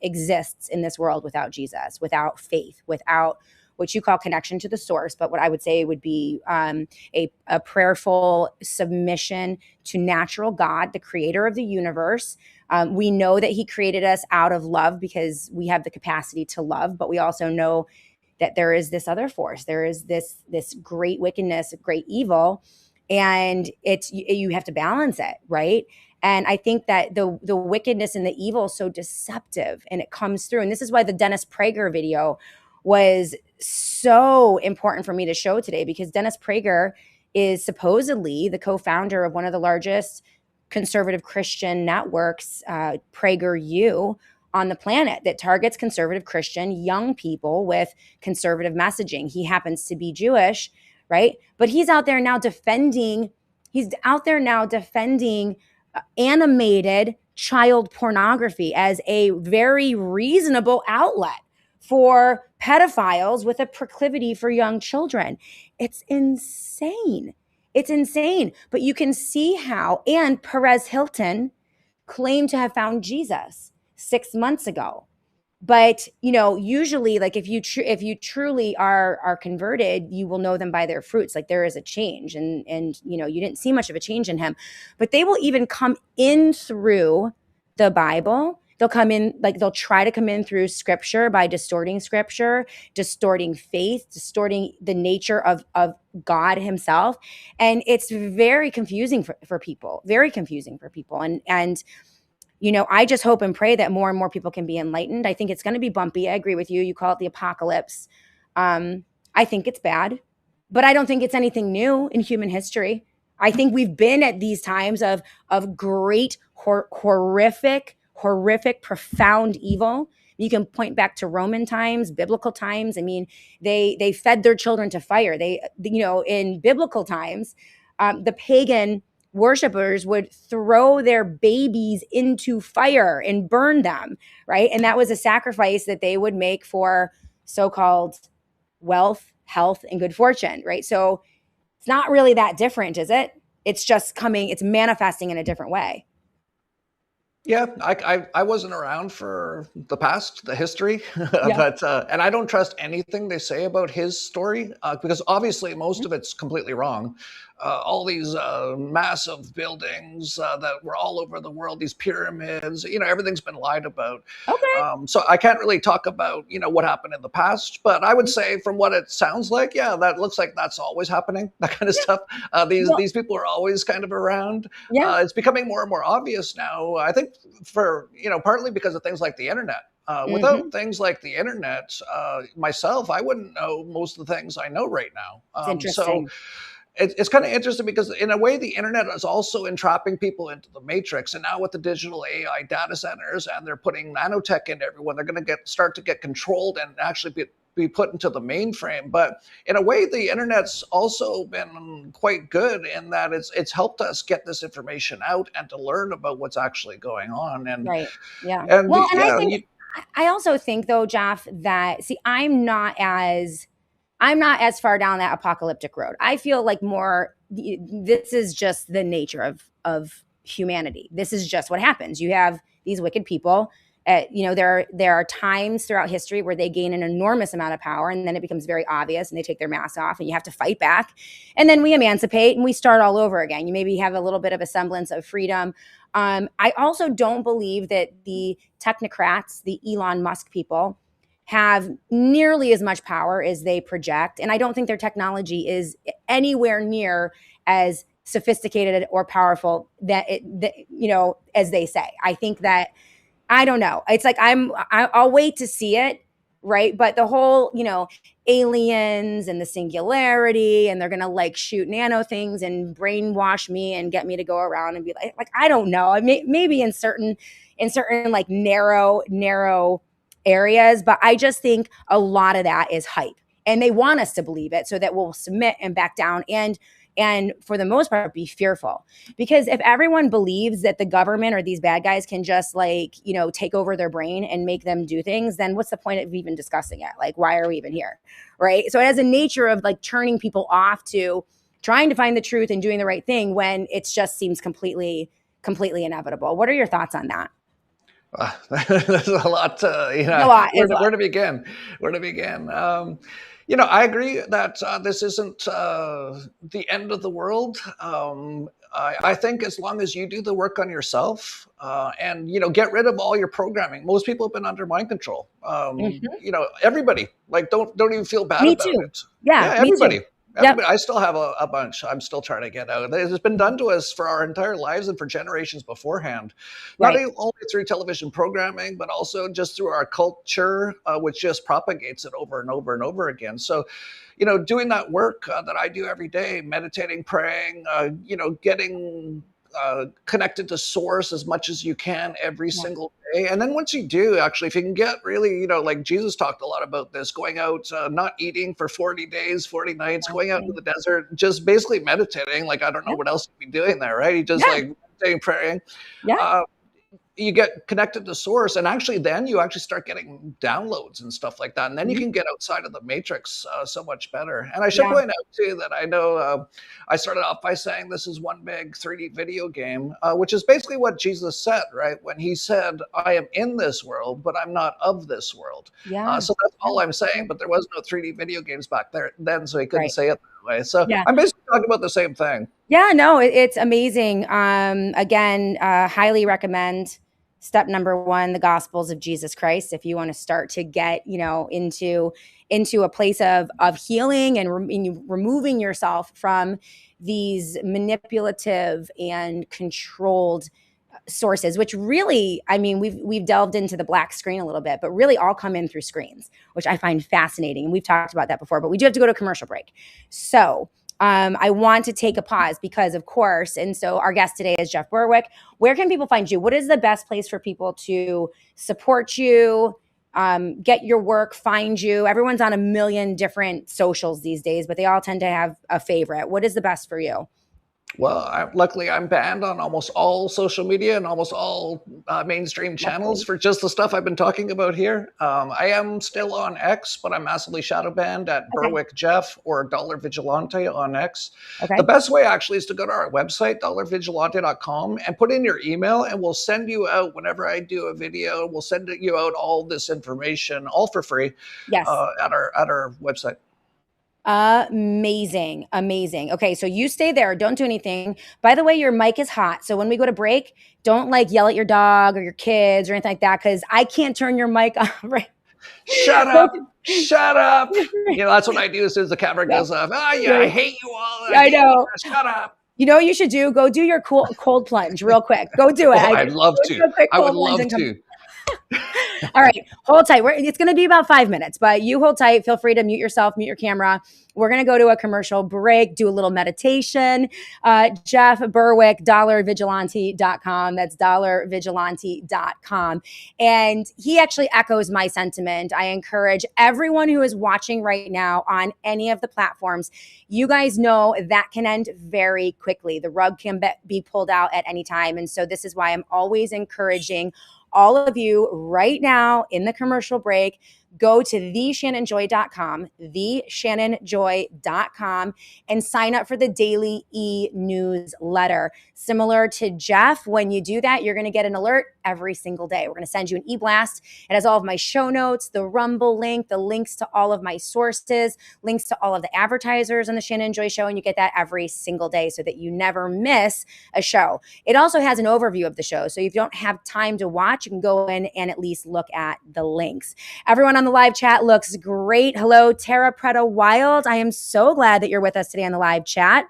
exists in this world without Jesus, without faith, without what you call connection to the source, but what I would say would be a prayerful submission to natural God, the creator of the universe. We know that he created us out of love because we have the capacity to love, but we also know that there is this other force. There is this great wickedness, great evil, and you have to balance it, right? And I think that the wickedness and the evil is so deceptive, and it comes through. And this is why the Dennis Prager video was so important for me to show today, because Dennis Prager is supposedly the co-founder of one of the largest conservative Christian networks, PragerU, on the planet, that targets conservative Christian young people with conservative messaging. He happens to be Jewish, right? But he's out there now defending animated child pornography as a very reasonable outlet for pedophiles with a proclivity for young children. It's insane. It's insane. But you can see how, and Perez Hilton claimed to have found Jesus 6 months ago. But, you know, usually, like, if you truly are converted, you will know them by their fruits. Like, there is a change, and you know, you didn't see much of a change in him. But they will even come in through the Bible. They'll come in, like, they'll try to come in through scripture by distorting scripture, distorting faith, distorting the nature of God himself. And it's very confusing for people, very confusing for people. And you know, I just hope and pray that more and more people can be enlightened. I think it's going to be bumpy. I agree with you. You call it the apocalypse. I think it's bad, but I don't think it's anything new in human history. I think we've been at these times of great, horrific, profound evil. You can point back to Roman times, biblical times. I mean, they fed their children to fire. They, you know, in biblical times, the pagan worshipers would throw their babies into fire and burn them, right? And that was a sacrifice that they would make for so-called wealth, health, and good fortune, right? So it's not really that different, is it? It's just it's manifesting in a different way. Yeah, I wasn't around for the history, but and I don't trust anything they say about his story because obviously most of it's completely wrong. All these massive buildings that were all over the world, these pyramids, you know, everything's been lied about. Okay. So I can't really talk about, you know, what happened in the past, but I would say from what it sounds like, yeah, that looks like that's always happening, that kind of stuff. These people are always kind of around. Yeah. It's becoming more and more obvious now, I think, for, you know, partly because of things like the internet. Without things like the internet, myself, I wouldn't know most of the things I know right now. It's interesting. So it's kind of interesting because in a way, the internet is also entrapping people into the matrix. And now with the digital AI data centers, and they're putting nanotech into everyone, they're going to start to get controlled and actually be put into the mainframe. But in a way, the internet's also been quite good in that it's helped us get this information out and to learn about what's actually going on. And right, yeah. And well, and I also think, though, Jeff, that I'm not as far down that apocalyptic road. I feel like this is just the nature of humanity. This is just what happens. You have these wicked people. You know, there are times throughout history where they gain an enormous amount of power, and then it becomes very obvious, and they take their mask off, and you have to fight back. And then we emancipate, and we start all over again. You maybe have a little bit of a semblance of freedom. I also don't believe that the technocrats, the Elon Musk people, have nearly as much power as they project. And I don't think their technology is anywhere near as sophisticated or powerful you know, as they say. I think that, I don't know. It's like, I'll wait to see it. Right. But the whole, you know, aliens and the singularity, and they're going to like shoot nano things and brainwash me and get me to go around and be like, I don't know. Maybe in certain like narrow areas, but I just think a lot of that is hype, and they want us to believe it so that we'll submit and back down and for the most part be fearful. Because if everyone believes that the government or these bad guys can just, like, you know, take over their brain and make them do things, then what's the point of even discussing it? Like, why are we even here? Right? So it has a nature of like turning people off to trying to find the truth and doing the right thing when it just seems completely inevitable. What are your thoughts on that? There's a lot, you know, where to begin? You know, I agree that this isn't the end of the world. I think as long as you do the work on yourself and, you know, get rid of all your programming. Most people have been under mind control. You know, everybody, like, don't even feel bad about it. Yeah, everybody. Me too. Yep. I still have a bunch. I'm still trying to get out. It's been done to us for our entire lives and for generations beforehand. Not only through television programming, but also just through our culture, which just propagates it over and over and over again. So, you know, doing that work that I do every day, meditating, praying, you know, getting connected to source as much as you can every single day. And then once you do, actually, if you can get really, you know, like Jesus talked a lot about this, going out, not eating for 40 days, 40 nights, going out into the desert, just basically meditating. Like, I don't know what else you'd be doing there, right? You just like meditating, praying. you get connected to source, and actually then you actually start getting downloads and stuff like that, and then you can get outside of the matrix so much better. And I should point out too that I know I started off by saying this is one big 3D video game, which is basically what Jesus said, right? When he said, I am in this world, but I'm not of this world. So that's all I'm saying, but there was no 3D video games back there then, so he couldn't say it that way. So I'm basically talking about the same thing. Yeah, no, it's amazing. Again, highly recommend step number 1, the Gospels of Jesus Christ. If you want to start to get, into a place of healing and removing yourself from these manipulative and controlled sources, which really, I mean, we've delved into the black screen a little bit, but really all come in through screens, which I find fascinating. And we've talked about that before, but we do have to go to a commercial break. So I want to take a pause because, of course, and so our guest today is Jeff Berwick. Where can people find you? What is the best place for people to support you, get your work, find you? Everyone's on a million different socials these days, but they all tend to have a favorite. What is the best for you? Well, luckily I'm banned on almost all social media and almost all mainstream channels for just the stuff I've been talking about here. I am still on X, but I'm massively shadow banned at Berwick Jeff or Dollar Vigilante on X. The best way actually is to go to our website, dollarvigilante.com, and put in your email, and we'll send you out whenever I do a video. We'll send you out all this information, all for free, at our website. Amazing. Okay, so you stay there. Don't do anything. By the way, your mic is hot. So when we go to break, don't yell at your dog or your kids or anything like that, because I can't turn your mic on. Right? Shut up. Shut up. That's what I do as soon as the camera goes off. I hate you all. I know. Shut up. You know what you should do? Go do your cold plunge real quick. Go do it. I'd love to. I would love to. All right, hold tight. It's going to be about 5 minutes, but you hold tight. Feel free to mute yourself, mute your camera. We're going to go to a commercial break, do a little meditation. Jeff Berwick, dollarvigilante.com. That's dollarvigilante.com. And he actually echoes my sentiment. I encourage everyone who is watching right now on any of the platforms, you guys know that can end very quickly. The rug can be pulled out at any time. And so this is why I'm always encouraging all of you right now in the commercial break, go to theshannonjoy.com, theshannonjoy.com, and sign up for the daily e-newsletter. Similar to Jeff, when you do that, you're going to get an alert every single day. We're going to send you an e-blast. It has all of my show notes, the Rumble link, the links to all of my sources, links to all of the advertisers on the Shannon Joy Show, and you get that every single day so that you never miss a show. It also has an overview of the show, so if you don't have time to watch, you can go in and at least look at the links. Everyone on the live chat looks great. Hello, Tara Pretta Wild. I am so glad that you're with us today on the live chat.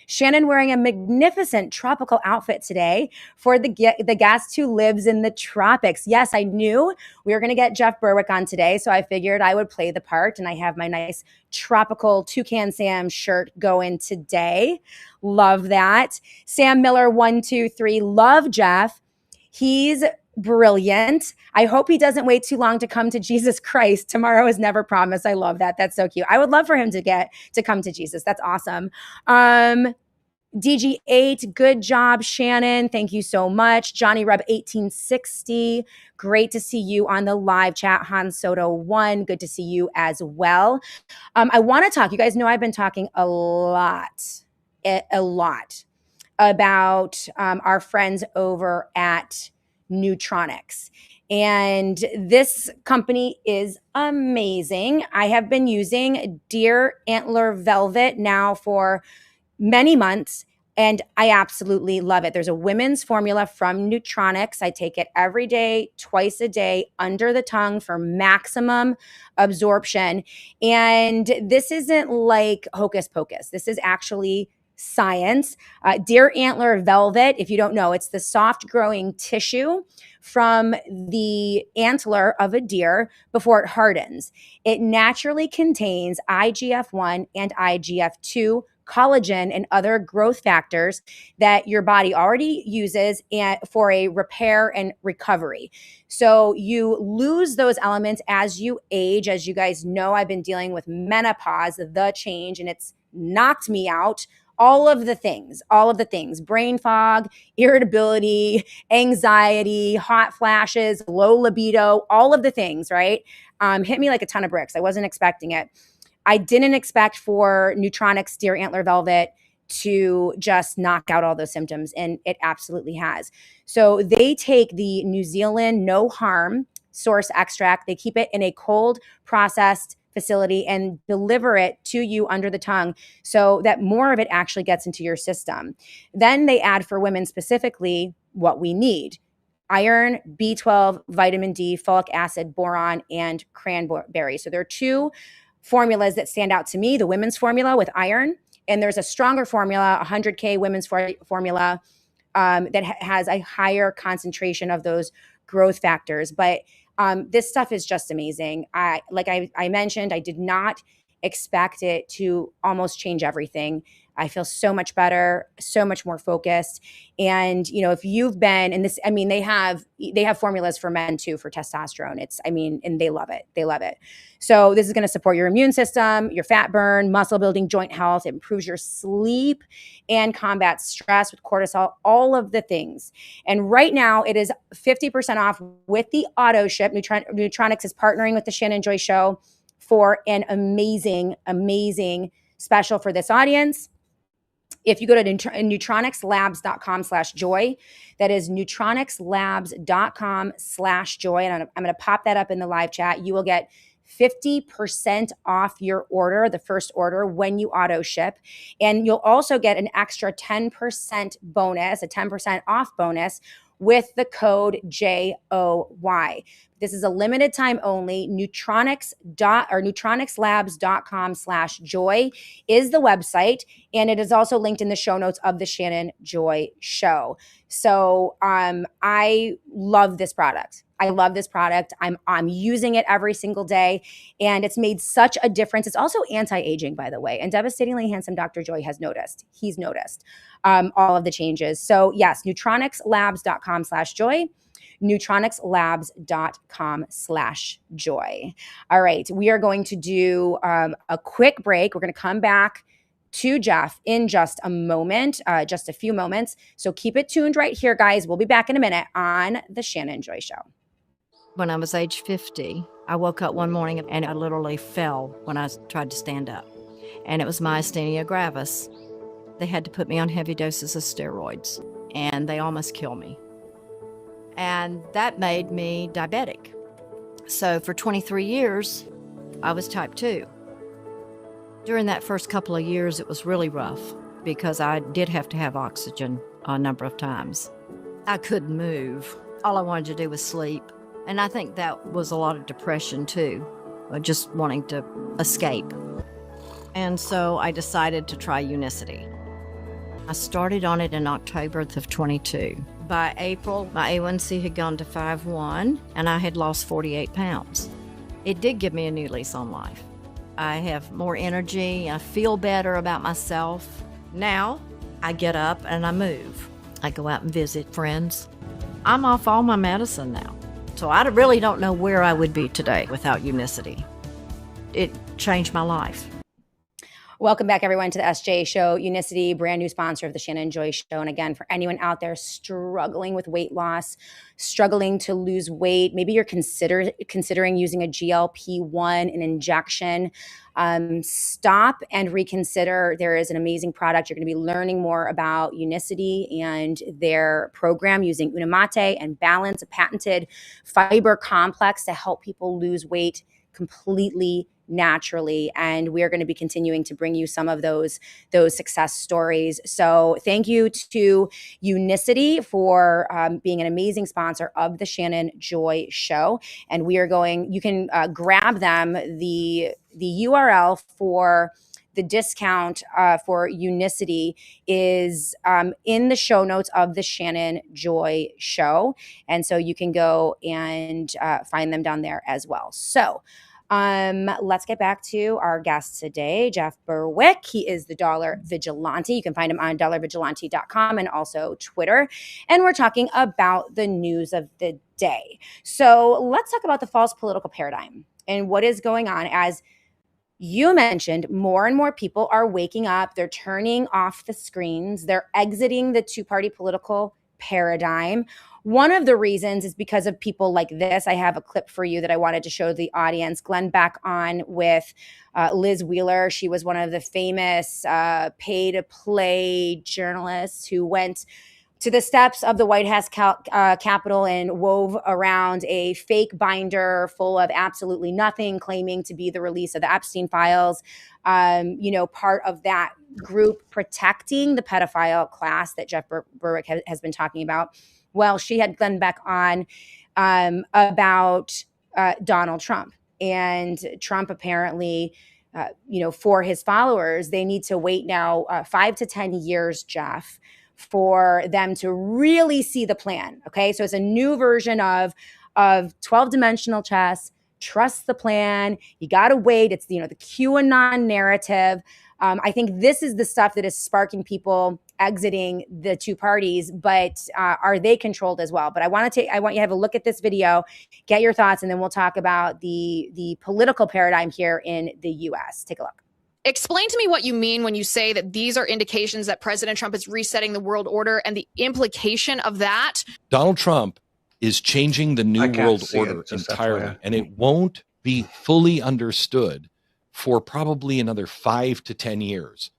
Shannon wearing a magnificent tropical outfit today for the guest who lives in the tropics. Yes, I knew we were going to get Jeff Berwick on today, so I figured I would play the part, and I have my nice tropical Toucan Sam shirt going today. Love that. Sam Miller 123, love Jeff. He's brilliant. I hope he doesn't wait too long to come to Jesus Christ. Tomorrow is never promised. I love that. That's so cute. I would love for him to come to Jesus. That's awesome. DG8, good job, Shannon. Thank you so much. Johnny Reb 1860, great to see you on the live chat. Han Soto 1, good to see you as well. I want to talk, you guys know I've been talking a lot about our friends over at Neutronics. And this company is amazing. I have been using Deer Antler Velvet now for many months, and I absolutely love it. There's a women's formula from Neutronics. I take it every day, twice a day, under the tongue for maximum absorption. And this isn't like hocus pocus. This is actually science. Deer Antler Velvet, if you don't know, it's the soft growing tissue from the antler of a deer before it hardens. It naturally contains IGF-1 and IGF-2, collagen, and other growth factors that your body already uses for a repair and recovery. So you lose those elements as you age. As you guys know, I've been dealing with menopause, the change, and it's knocked me out all of the things, brain fog, irritability, anxiety, hot flashes, low libido, all of the things, right? Hit me like a ton of bricks. I wasn't expecting it. I didn't expect for Nutronics Deer Antler Velvet to just knock out all those symptoms, and it absolutely has. So they take the New Zealand no harm source extract, they keep it in a cold processed facility and deliver it to you under the tongue so that more of it actually gets into your system. Then they add for women specifically what we need: iron, B12, vitamin D, folic acid, boron, and cranberry. So there are two formulas that stand out to me: the women's formula with iron, and there's a stronger formula, 100K women's formula, that has a higher concentration of those growth factors. But this stuff is just amazing. Like I mentioned, I did not expect it to almost change everything. I feel so much better, so much more focused. And, you know, if you've been in this, I mean, they have formulas for men too, for testosterone. And they love it. They love it. So this is going to support your immune system, your fat burn, muscle building, joint health. It improves your sleep and combats stress with cortisol, all of the things. And right now it is 50% off with the auto ship. Nutronics is partnering with the Shannon Joy Show for an amazing, amazing special for this audience. If you go to nutronixlabs.com/joy, that is nutronixlabs.com/joy, and I'm going to pop that up in the live chat. You will get 50% off your order, the first order, when you auto ship. And you'll also get an extra 10% bonus, a 10% off bonus with the code JOY. This is a limited time only. Nutronixlabs.com/joy is the website, and it is also linked in the show notes of the Shannon Joy Show. So I love this product. I'm using it every single day, and it's made such a difference. It's also anti-aging, by the way, and Devastatingly Handsome Dr. Joy has noticed. He's noticed all of the changes. So yes, nutronixlabs.com/joy. nutronixlabs.com/joy. All right, we are going to do a quick break. We're going to come back to Jeff in just a moment, just a few moments. So keep it tuned right here, guys. We'll be back in a minute on the Shannon Joy Show. When I was age 50, I woke up one morning and I literally fell when I tried to stand up. And it was myasthenia gravis. They had to put me on heavy doses of steroids, and they almost killed me. And that made me diabetic. So for 23 years, I was type 2. During that first couple of years, it was really rough because I did have to have oxygen a number of times. I couldn't move. All I wanted to do was sleep. And I think that was a lot of depression too, just wanting to escape. And so I decided to try Unicity. I started on it in October of 22. By April, my A1C had gone to 5.1, and I had lost 48 pounds. It did give me a new lease on life. I have more energy. I feel better about myself. Now, I get up and I move. I go out and visit friends. I'm off all my medicine now. So I really don't know where I would be today without Unicity. It changed my life. Welcome back, everyone, to the SJ Show. Unicity, brand new sponsor of the Shannon Joy Show. And again, for anyone out there struggling with weight loss, struggling to lose weight, maybe you're considering using a GLP-1, an injection, stop and reconsider. There is an amazing product. You're going to be learning more about Unicity and their program using Unimate and Balance, a patented fiber complex to help people lose weight completely naturally. And we're going to be continuing to bring you some of those success stories. So thank you to Unicity for being an amazing sponsor of the Shannon Joy Show. And you can grab them. The URL for the discount for Unicity is in the show notes of the Shannon Joy Show. And so you can go and find them down there as well. So let's get back to our guest today, Jeff Berwick. He is the Dollar Vigilante. You can find him on dollarvigilante.com and also Twitter. And we're talking about the news of the day. So let's talk about the false political paradigm and what is going on as You mentioned more and more people are waking up. They're turning off the screens. They're exiting the two-party political paradigm. One of the reasons is because of people like this. I have a clip for you that I wanted to show the audience. Glenn back on with Liz Wheeler. She was one of the famous pay-to-play journalists who went to the steps of the White House Capitol and wove around a fake binder full of absolutely nothing, claiming to be the release of the Epstein files. Part of that group protecting the pedophile class that Jeff Berwick has been talking about. Well, she had Glenn Beck on about Donald Trump. And Trump apparently, for his followers, they need to wait now 5 to 10 years, Jeff, for them to really see the plan. Okay, so it's a new version of 12-dimensional chess. Trust the plan. You got to wait. It's the QAnon narrative. I think this is the stuff that is sparking people exiting the two parties, but are they controlled as well? But I want you to have a look at this video, get your thoughts, and then we'll talk about the political paradigm here in the U.S. Take a look. Explain to me what you mean when you say that these are indications that President Trump is resetting the world order and the implication of that. Donald Trump is changing the new world order entirely, and it won't be fully understood for probably another 5 to 10 years.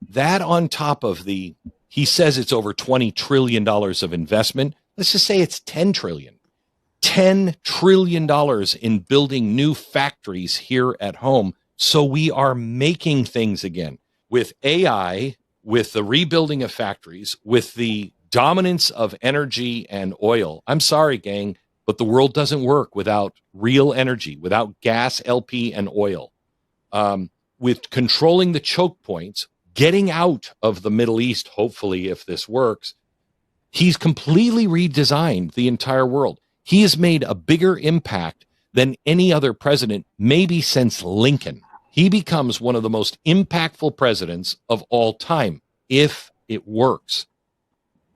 That on top of he says it's over $20 trillion of investment. Let's just say it's 10 trillion. $10 trillion in building new factories here at home. So we are making things again with AI, with the rebuilding of factories, with the dominance of energy and oil. I'm sorry, gang, but the world doesn't work without real energy, without gas, LP, and oil. With controlling the choke points, getting out of the Middle East, hopefully, if this works, he's completely redesigned the entire world. He has made a bigger impact than any other president, maybe since Lincoln. He becomes one of the most impactful presidents of all time, if it works.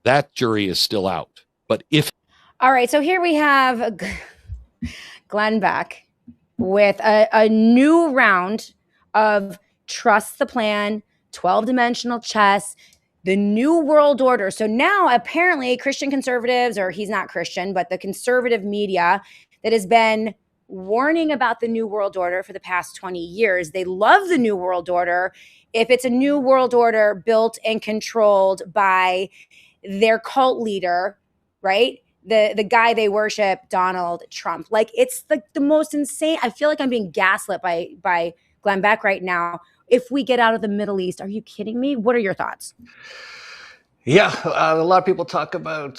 That jury is still out. But if... All right, so here we have Glenn Beck with a new round of trust the plan, 12-dimensional chess, the new world order. So now apparently Christian conservatives, or he's not Christian, but the conservative media that has been warning about the new world order for the past 20 years. They love the new world order if it's a new world order built and controlled by their cult leader, right? The guy they worship, Donald Trump. Like, it's the most insane. I feel like I'm being gaslit by Glenn Beck right now. If we get out of the Middle East, are you kidding me? What are your thoughts? Yeah, a lot of people talk about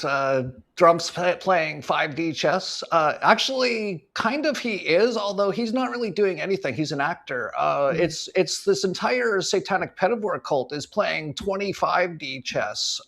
Trump's playing 5D chess. Actually, kind of he is, although he's not really doing anything. He's an actor. It's this entire satanic pedophile cult is playing 25D chess.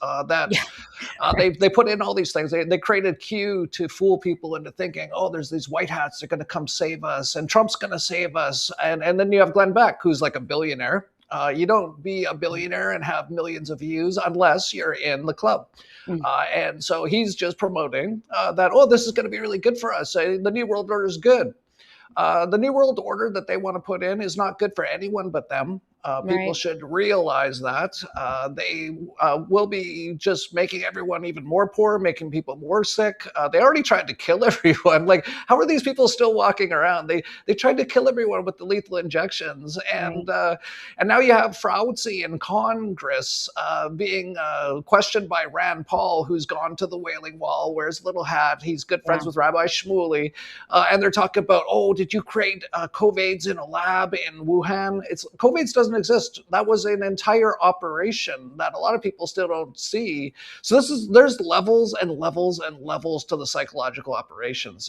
They put in all these things. They created Q to fool people into thinking, oh, there's these white hats that are going to come save us, and Trump's going to save us. And then you have Glenn Beck, who's like a billionaire. You don't be a billionaire and have millions of views unless you're in the club. And so he's just promoting that, oh, this is going to be really good for us. The New World Order is good. The New World Order that they want to put in is not good for anyone but them. People should realize that. They will be just making everyone even more poor, making people more sick. They already tried to kill everyone. Like, how are these people still walking around? They tried to kill everyone with the lethal injections. And now you have Fauci in Congress being questioned by Rand Paul, who's gone to the Wailing Wall, wears a little hat. He's good friends with Rabbi Shmuley. And they're talking about, oh, did you create COVIDs in a lab in Wuhan? COVIDs doesn't exist. That was an entire operation that a lot of people still don't see. So there's levels and levels and levels to the psychological operations.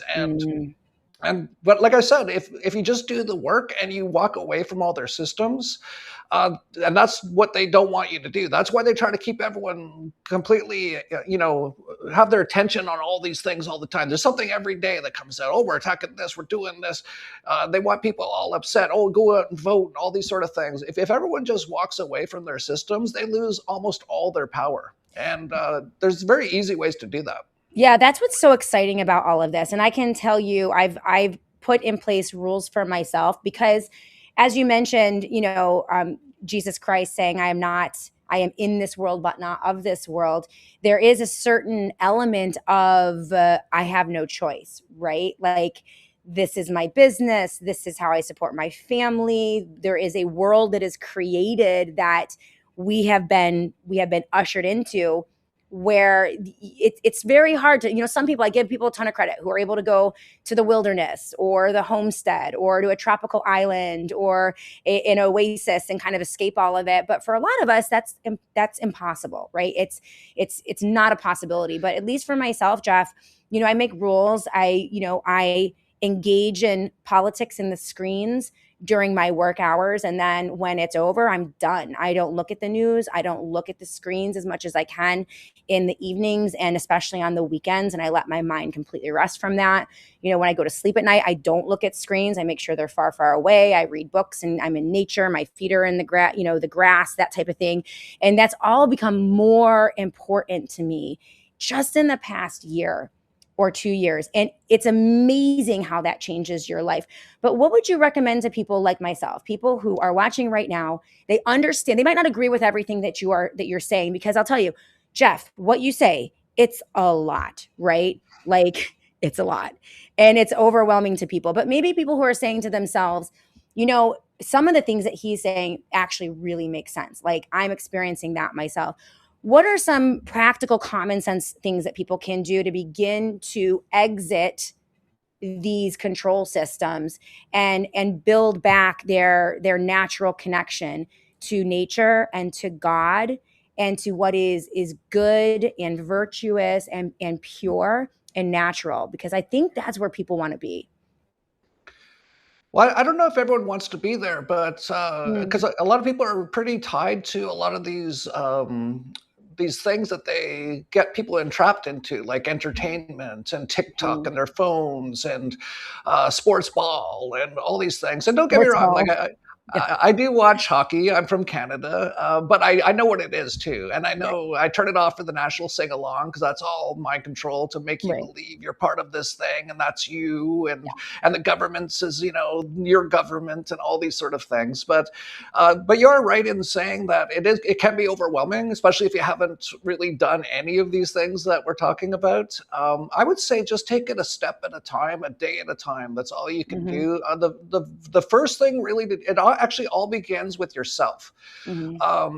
But like I said, if you just do the work and you walk away from all their systems, and that's what they don't want you to do. That's why they try to keep everyone completely, have their attention on all these things all the time. There's something every day that comes out. Oh, we're attacking this, we're doing this. They want people all upset. Oh, go out and vote, and all these sort of things. If everyone just walks away from their systems, they lose almost all their power. And there's very easy ways to do that. Yeah, that's what's so exciting about all of this. And I can tell you, I've put in place rules for myself because as you mentioned, Jesus Christ saying, I am in this world, but not of this world. There is a certain element of I have no choice, right? Like, this is my business. This is how I support my family. There is a world that is created that we have been ushered into, where it's very hard to, some people, I give people a ton of credit, who are able to go to the wilderness or the homestead or to a tropical island or an oasis and kind of escape all of it. But for a lot of us, that's impossible, right? It's not a possibility. But at least for myself, Jeff, I make rules. I engage in politics in the screens during my work hours. And then when it's over, I'm done. I don't look at the news. I don't look at the screens as much as I can in the evenings and especially on the weekends. And I let my mind completely rest from that. When I go to sleep at night, I don't look at screens. I make sure they're far, far away. I read books and I'm in nature. My feet are in the grass, that type of thing. And that's all become more important to me just in the past year or 2 years. And it's amazing how that changes your life. But what would you recommend to people like myself, people who are watching right now? They understand, they might not agree with everything that you're saying, because I'll tell you, Jeff, what you say, it's a lot, right? Like, it's a lot and it's overwhelming to people. But maybe people who are saying to themselves, some of the things that he's saying actually really make sense. Like, I'm experiencing that myself. What are some practical common sense things that people can do to begin to exit these control systems and build back their natural connection to nature and to God and to what is good and virtuous and pure and natural? Because I think that's where people want to be. Well, I don't know if everyone wants to be there, but because a lot of people are pretty tied to a lot of these things that they get people entrapped into, like entertainment and TikTok and their phones and sports ball and all these things. And don't get me wrong, like I do watch hockey. I'm from Canada, but I know what it is too. And I know I turn it off for the national sing along because that's all mind control to make you believe you're part of this thing and that's you. And the government says, your government and all these sort of things. But you're right in saying that it can be overwhelming, especially if you haven't really done any of these things that we're talking about. I would say just take it a step at a time, a day at a time. That's all you can do. The first thing really, it actually all begins with yourself.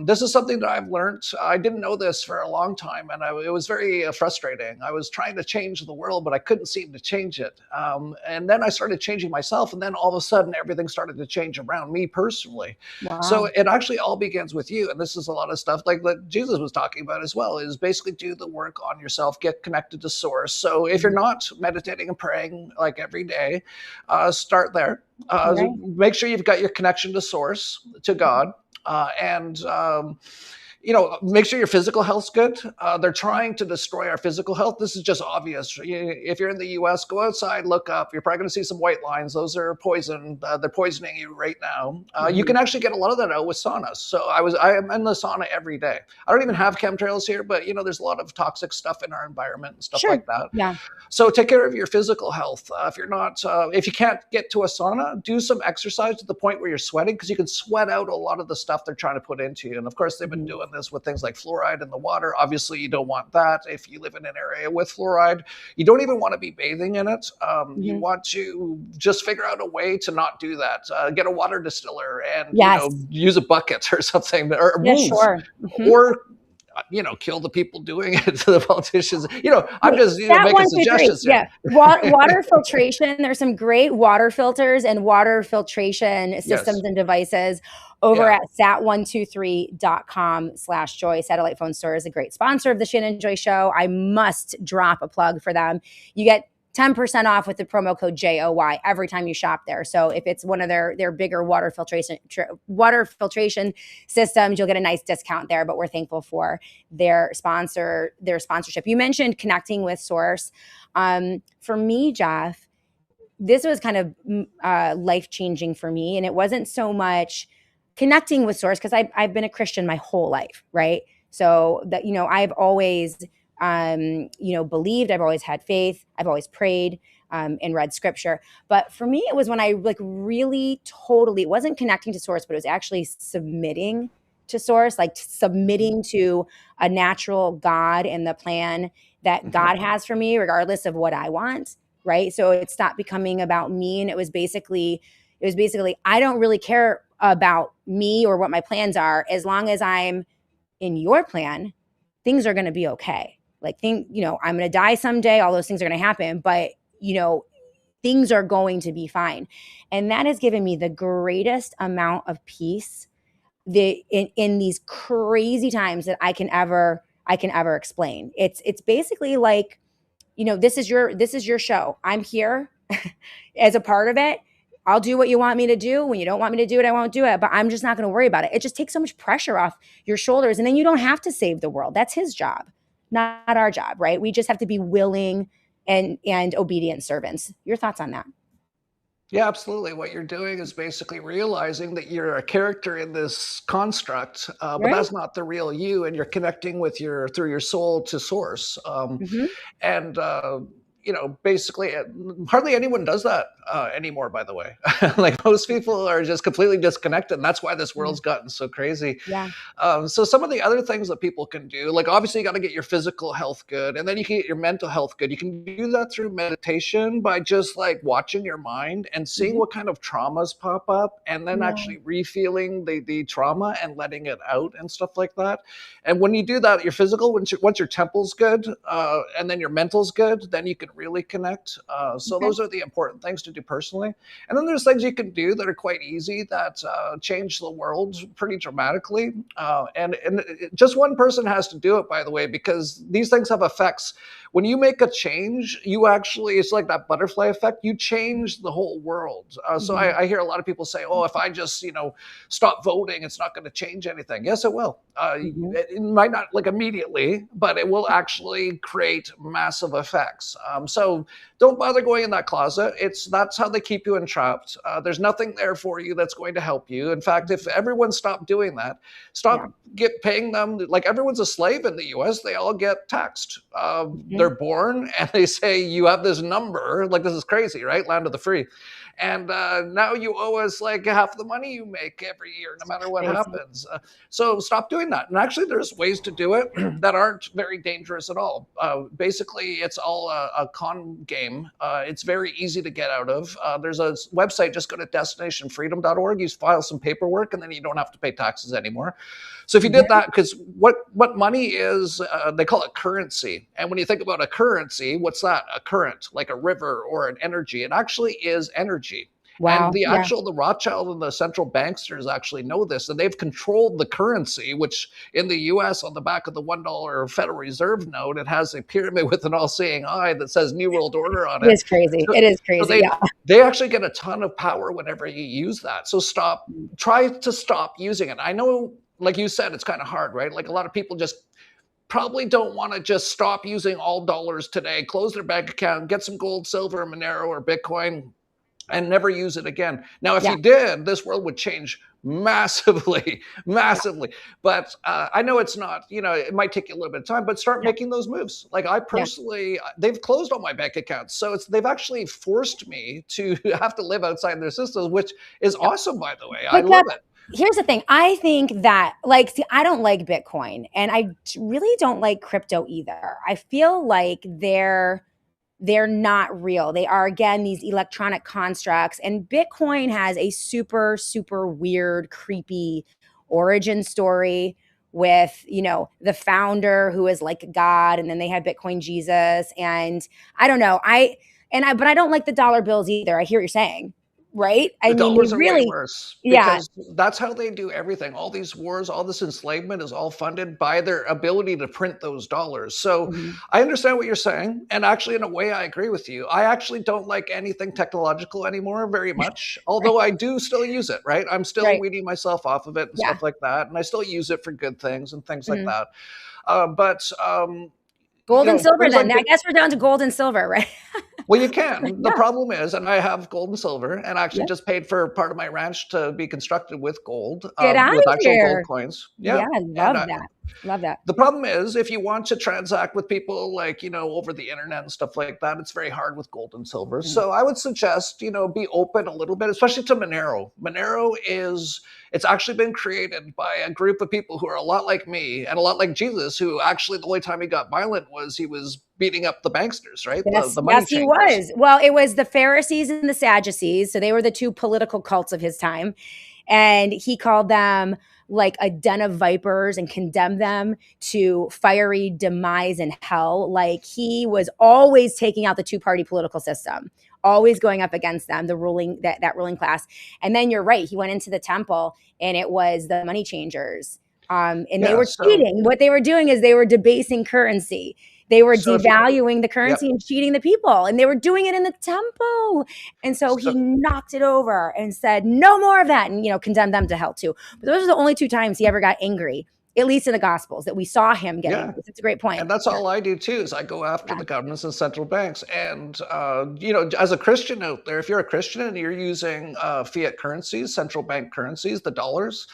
This is something that I've learned. I didn't know this for a long time, and it was very frustrating. I was trying to change the world, but I couldn't seem to change it. And then I started changing myself, and then all of a sudden, everything started to change around me personally. Wow. So it actually all begins with you. And this is a lot of stuff like that Jesus was talking about as well, is basically do the work on yourself, get connected to source. So if you're not meditating and praying like every day, start there. Make sure you've got your connection to source, to God, and make sure your physical health's good. They're trying to destroy our physical health. This is just obvious. If you're in the US, go outside, look up. You're probably going to see some white lines. Those are poison. They're poisoning you right now. You can actually get a lot of that out with saunas. So I am in the sauna every day. I don't even have chemtrails here, but there's a lot of toxic stuff in our environment and stuff like that. Yeah. So take care of your physical health. If you can't get to a sauna, do some exercise to the point where you're sweating, because you can sweat out a lot of the stuff they're trying to put into you. And of course, they've been doing this with things like fluoride in the water. Obviously, you don't want that. If you live in an area with fluoride, you don't even want to be bathing in it. You want to just figure out a way to not do that. Get a water distiller and use a bucket or something, or kill the people doing it to the politicians. I'm just making suggestions here. Yeah, water filtration. There's some great water filters and water filtration systems and devices over at sat123.com/joy. Satellite Phone Store is a great sponsor of the Shannon Joy Show. I must drop a plug for them. You get 10% off with the promo code JOY every time you shop there. So if it's one of their bigger water filtration systems, you'll get a nice discount there. But we're thankful for their sponsorship. You mentioned connecting with source. For me, Jeff, this was kind of life-changing for me. And it wasn't so much connecting with source, because I've been a Christian my whole life, right? So that, I've always believed, I've always had faith, I've always prayed. and read scripture. But for me, it was when I like really totally, it wasn't connecting to source, but it was actually submitting to source, like submitting to a natural God and the plan that God has for me, regardless of what I want. Right. So it stopped becoming about me. And it was basically, I don't really care about me or what my plans are. As long as I'm in your plan, things are going to be okay. Like I'm going to die someday. All those things are going to happen, but things are going to be fine. And that has given me the greatest amount of peace in these crazy times that I can ever explain. It's basically like, this is your show. I'm here as a part of it. I'll do what you want me to do. When you don't want me to do it, I won't do it, but I'm just not going to worry about it. It just takes so much pressure off your shoulders. And then you don't have to save the world. That's his job, not our job, right? We just have to be willing and obedient servants. Your thoughts on that? Yeah, absolutely. What you're doing is basically realizing that you're a character in this construct, but that's not the real you, and you're connecting with through your soul to source. And basically, hardly anyone does that anymore, by the way. Like most people are just completely disconnected, and that's why this world's gotten so crazy. Yeah. So some of the other things that people can do, like obviously you got to get your physical health good, and then you can get your mental health good. You can do that through meditation by just like watching your mind and seeing what kind of traumas pop up, and then actually re-feeling the trauma and letting it out and stuff like that. And when you do that, your physical, once your temple's good, and then your mental's good, then you can really connect. So those are the important things to do personally. And then there's things you can do that are quite easy that change the world pretty dramatically. And just one person has to do it, by the way, because these things have effects. When you make a change, it's like that butterfly effect. You change the whole world. So I hear a lot of people say, oh, if I just, stop voting, it's not going to change anything. Yes, it will. It might not like immediately, but it will actually create massive effects. So don't bother going in that closet. That's how they keep you entrapped. There's nothing there for you that's going to help you. In fact, if everyone stopped doing that, paying them, like everyone's a slave in the US, they all get taxed. They're born and they say, you have this number, like this is crazy, right? Land of the free. And now you owe us like half the money you make every year, no matter what happens. So stop doing that. And actually, there's ways to do it that aren't very dangerous at all. Basically, it's all a con game. It's very easy to get out of. There's a website, just go to destinationfreedom.org. You file some paperwork, and then you don't have to pay taxes anymore. So if you did that, because what money is, they call it currency. And when you think about a currency, what's that? A current, like a river or an energy. It actually is energy. Wow. And the Rothschild and the central banksters actually know this, and they've controlled the currency, which in the US on the back of the $1 Federal Reserve note, it has a pyramid with an all-seeing eye that says New World Order on it. It is crazy. It is crazy. So they actually get a ton of power whenever you use that. So try to stop using it. I know, like you said, it's kind of hard, right? Like a lot of people just probably don't want to just stop using all dollars today, close their bank account, get some gold, silver, Monero, or Bitcoin, and never use it again. Now, if you did, this world would change massively. But I know it's not, it might take you a little bit of time, but start making those moves. Like I personally, they've closed all my bank accounts. So they've actually forced me to have to live outside their systems, which is awesome, by the way. I love it. Here's the thing. I think that I don't like Bitcoin, and I really don't like crypto either. I feel like they're not real. They are, again, these electronic constructs, and Bitcoin has a super, super weird, creepy origin story with, the founder who is like God, and then they had Bitcoin Jesus. And I don't know. But I don't like the dollar bills either. I hear what you're saying. Right? The dollars are way worse because that's how they do everything. All these wars, all this enslavement is all funded by their ability to print those dollars. So I understand what you're saying. And actually, in a way, I agree with you. I actually don't like anything technological ananymore very much, although I do still use it, right? I'm still weeding myself off of it and stuff like that. And I still use it for good things and things like that. Gold and silver then. I guess we're down to gold and silver, right? Well, you can. The problem is, and I have gold and silver, and I actually just paid for part of my ranch to be constructed with gold, with actual gold coins. Yeah, I love that. Love that. The problem is, if you want to transact with people like, over the internet and stuff like that, it's very hard with gold and silver. So I would suggest, be open a little bit, especially to Monero. Monero it's actually been created by a group of people who are a lot like me and a lot like Jesus, who actually the only time he got violent was he was beating up the banksters, right? Yes, the money yes, he was. Well, it was the Pharisees and the Sadducees. So they were the two political cults of his time. And he called them like a den of vipers and condemned them to fiery demise in hell. Like he was always taking out the two-party political system, always going up against them, the ruling that ruling class. And then you're right, he went into the temple and it was the money changers. And they were cheating. What they were doing is they were debasing currency. They were devaluing the currency and cheating the people, and they were doing it in the temple. And so he knocked it over and said, no more of that, and, condemned them to hell too. But those are the only two times he ever got angry, at least in the Gospels, that we saw him get angry. That's a great point. And that's all I do too, is I go after the governments and central banks. And, as a Christian out there, if you're a Christian and you're using fiat currencies, central bank currencies, the dollars,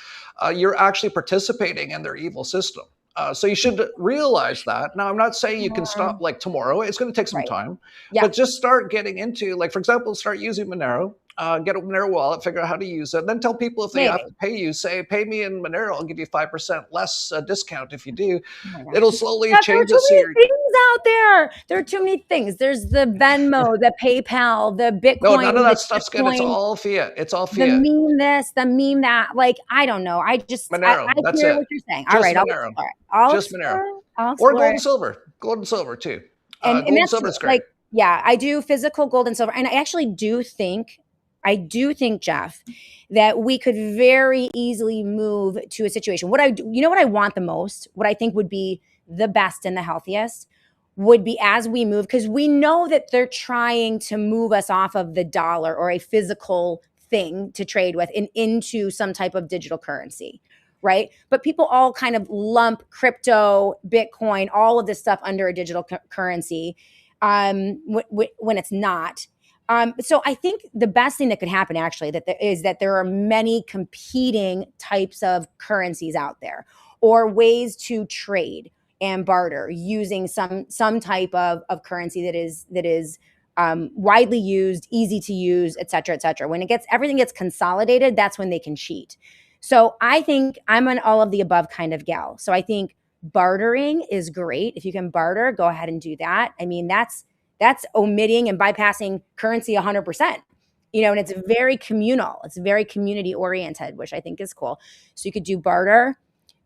you're actually participating in their evil system. So you should realize that. Now, I'm not saying you can stop like tomorrow. It's going to take some time. But just start getting into, like, for example, start using Monero. Get a Monero wallet, figure out how to use it. Then tell people if they have to pay you, say, pay me in Monero. I'll give you 5% less discount if you do. It'll slowly change the series. Things out there. There are too many things. There's the Venmo, the PayPal, the Bitcoin. No, none of that stuff's good. It's all fiat. It's all fiat. The meme this, the meme that. Like, I don't know. I just Monero. I that's hear it. what you're saying. Just all right, Monero. I'll just explore. Monero. Or gold and silver. Gold and silver too. Gold and silver is great. I do physical gold and silver, and I actually do think, Jeff, that we could very easily move to a situation. What I want the most, what I think would be the best and the healthiest, would be as we move, because we know that they're trying to move us off of the dollar or a physical thing to trade with and into some type of digital currency, right? But people all kind of lump crypto, Bitcoin, all of this stuff under a digital currency when it's not. So I think the best thing that could happen actually is that there are many competing types of currencies out there, or ways to trade and barter using some type of currency that is widely used, easy to use, et cetera, et cetera. When everything gets consolidated, that's when they can cheat. So I think I'm an all of the above kind of gal. So I think bartering is great. If you can barter, go ahead and do that. I mean, that's omitting and bypassing currency 100%, and it's very communal. It's very community oriented, which I think is cool. So you could do barter.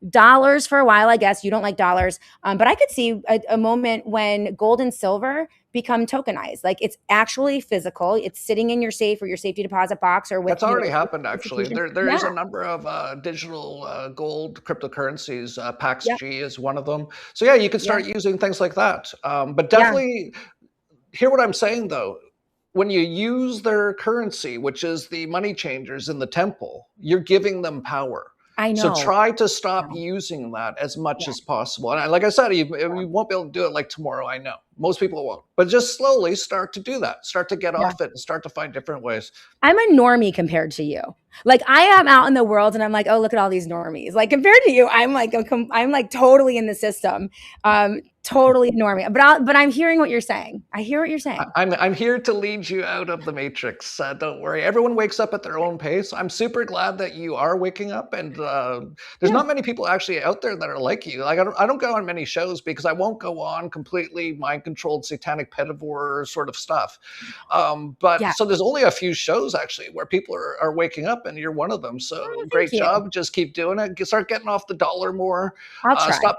Dollars for a while, I guess. You don't like dollars. But I could see a moment when gold and silver become tokenized. Like it's actually physical. It's sitting in your safe or your safety deposit box or with. That's already happened, actually. There is a number of digital gold cryptocurrencies. PAX-G is one of them. So yeah, you could start using things like that. But definitely hear what I'm saying, though. When you use their currency, which is the money changers in the temple, you're giving them power. I know. So try to stop using that as much as possible. And like I said, you won't be able to do it like tomorrow. I know most people won't, but just slowly start to do that. Start to get off it and start to find different ways. I'm a normie compared to you. Like I am out in the world and I'm like, oh, look at all these normies. Like compared to you, I'm like totally in the system. Totally normie. But I'm hearing what you're saying. I hear what you're saying. I'm here to lead you out of the matrix. Don't worry. Everyone wakes up at their own pace. I'm super glad that you are waking up, and there's not many people actually out there that are like you. Like I don't go on many shows because I won't go on completely mind-controlled satanic pedivore sort of stuff. So there's only a few shows actually where people are waking up, and you're one of them. So great job. Just keep doing it. Start getting off the dollar more. I'll try.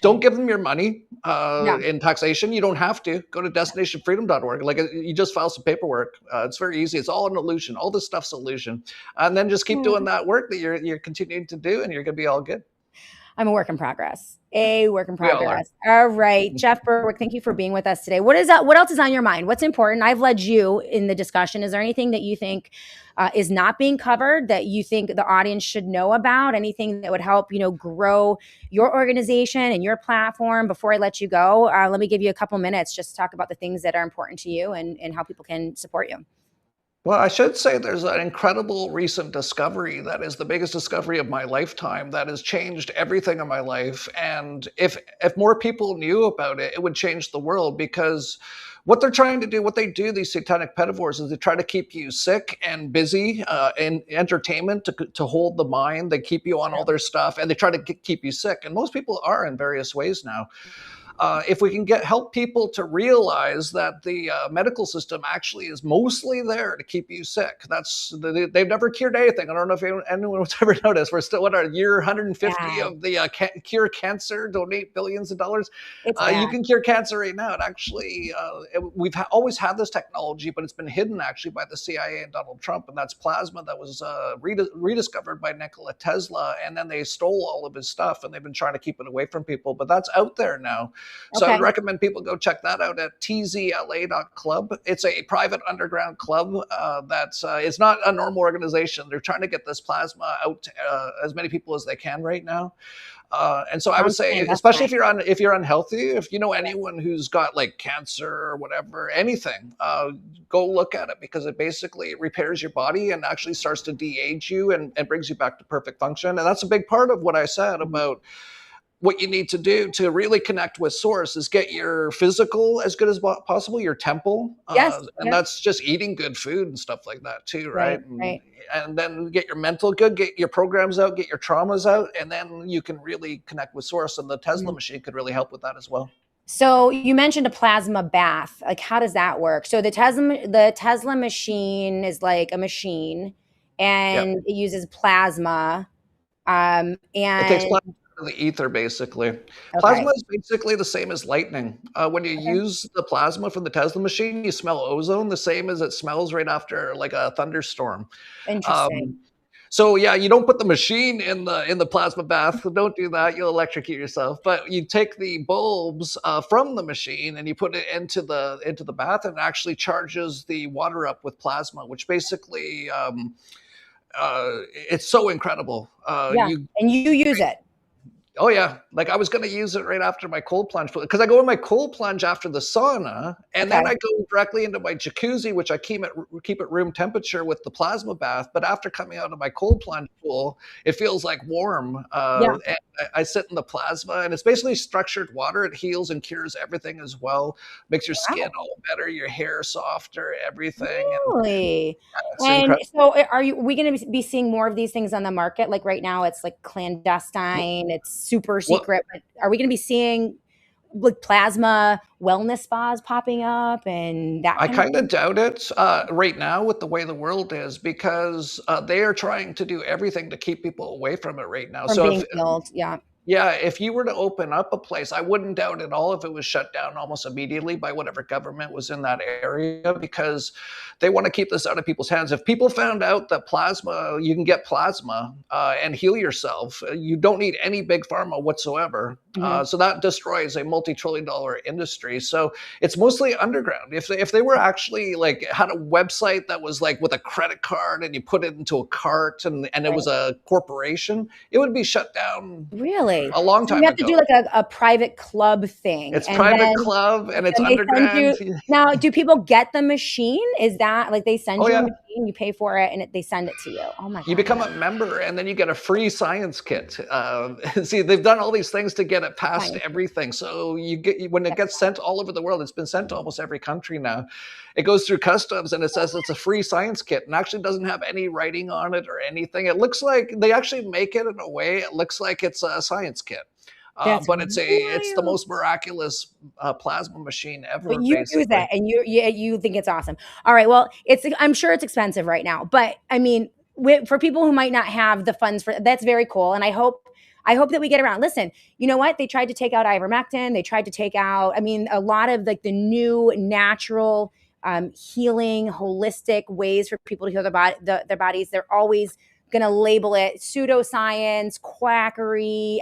Don't give them your money. In taxation, you don't have to go to destinationfreedom.org. Like you just file some paperwork. It's very easy. It's all an illusion. All this stuff's illusion. And then just keep doing that work that you're continuing to do, and you're going to be all good. I'm a work in progress. All right. Jeff Berwick, thank you for being with us today. What else is on your mind? What's important? I've led you in the discussion. Is there anything that you think is not being covered that you think the audience should know about? Anything that would help, grow your organization and your platform? Before I let you go, let me give you a couple minutes just to talk about the things that are important to you and how people can support you. Well, I should say there's an incredible recent discovery that is the biggest discovery of my lifetime that has changed everything in my life. And if more people knew about it, it would change the world, because what they're trying to do, what they do, these satanic pedivores, is they try to keep you sick and busy in entertainment to hold the mind. They keep you on all their stuff, and they try to keep you sick. And most people are in various ways now. If we can help people to realize that the medical system actually is mostly there to keep you sick. They've never cured anything. I don't know if anyone's ever noticed. We're still at our year 150 of the cure cancer, donate billions of dollars. You can cure cancer right now. It actually, we've always had this technology, but it's been hidden actually by the CIA and Donald Trump. And that's plasma that was rediscovered by Nikola Tesla. And then they stole all of his stuff, and they've been trying to keep it away from people. But that's out there now. So I would recommend people go check that out at tzla.club. It's a private underground club it's not a normal organization. They're trying to get this plasma out to as many people as they can right now. And so I would say, especially if you're unhealthy, if you know anyone who's got like cancer or whatever, anything, go look at it, because it basically repairs your body and actually starts to de-age you and brings you back to perfect function. And that's a big part of what I said about what you need to do to really connect with source is get your physical as good as possible, your temple. That's just eating good food and stuff like that too, right? And then get your mental good, get your programs out, get your traumas out, and then you can really connect with source. And the Tesla machine could really help with that as well. So you mentioned a plasma bath. Like, how does that work? So the Tesla machine is like a machine, and it uses plasma. And it takes plasma the ether, basically. Plasma is basically the same as lightning. When you use the plasma from the Tesla machine, you smell ozone the same as it smells right after like a thunderstorm. Interesting. So yeah, you don't put the machine in the plasma bath. Don't do that. You'll electrocute yourself. But you take the bulbs from the machine and you put it into the bath, and it actually charges the water up with plasma, which basically it's so incredible. And you use it. Oh yeah, like I was going to use it right after my cold plunge, because I go in my cold plunge after the sauna, and then I go directly into my jacuzzi, which I keep at room temperature with the plasma bath. But after coming out of my cold plunge pool, it feels like warm. And I sit in the plasma, and it's basically structured water. It heals and cures everything as well. Makes your skin all better, your hair softer, everything. Really? And so are we going to be seeing more of these things on the market? Like right now, it's like clandestine. It's super secret, but are we going to be seeing like plasma wellness spas popping up and that? I kind of doubt it right now with the way the world is, because they are trying to do everything to keep people away from it right now. If you were to open up a place, I wouldn't doubt at all if it was shut down almost immediately by whatever government was in that area, because they want to keep this out of people's hands. If people found out that you can get plasma and heal yourself, you don't need any big pharma whatsoever. So that destroys a multi-trillion-dollar industry. So it's mostly underground. If they were actually like had a website that was like with a credit card and you put it into a cart and it was a corporation, it would be shut down. Really? A long time ago. You have to do like a private club thing. It's private club and it's underground. Now, do people get the machine? Is that like they send you a machine, you pay for it, and they send it to you? Oh my God. You become a member, and then you get a free science kit. See, they've done all these things to get it past everything. So when it gets sent all over the world, it's been sent to almost every country now. It goes through customs and it says it's a free science kit, and actually doesn't have any writing on it or anything. It looks like they actually make it in a way. It looks like it's a science kit. But it's the most miraculous plasma machine ever. But you use that, and you think it's awesome. All right, well, I'm sure it's expensive right now, but I mean, for people who might not have the funds for that's very cool, and I hope that we get around. Listen, you know what? They tried to take out ivermectin. They tried to take out, a lot of like the new natural healing, holistic ways for people to heal their bodies. They're always going to label it pseudoscience, quackery.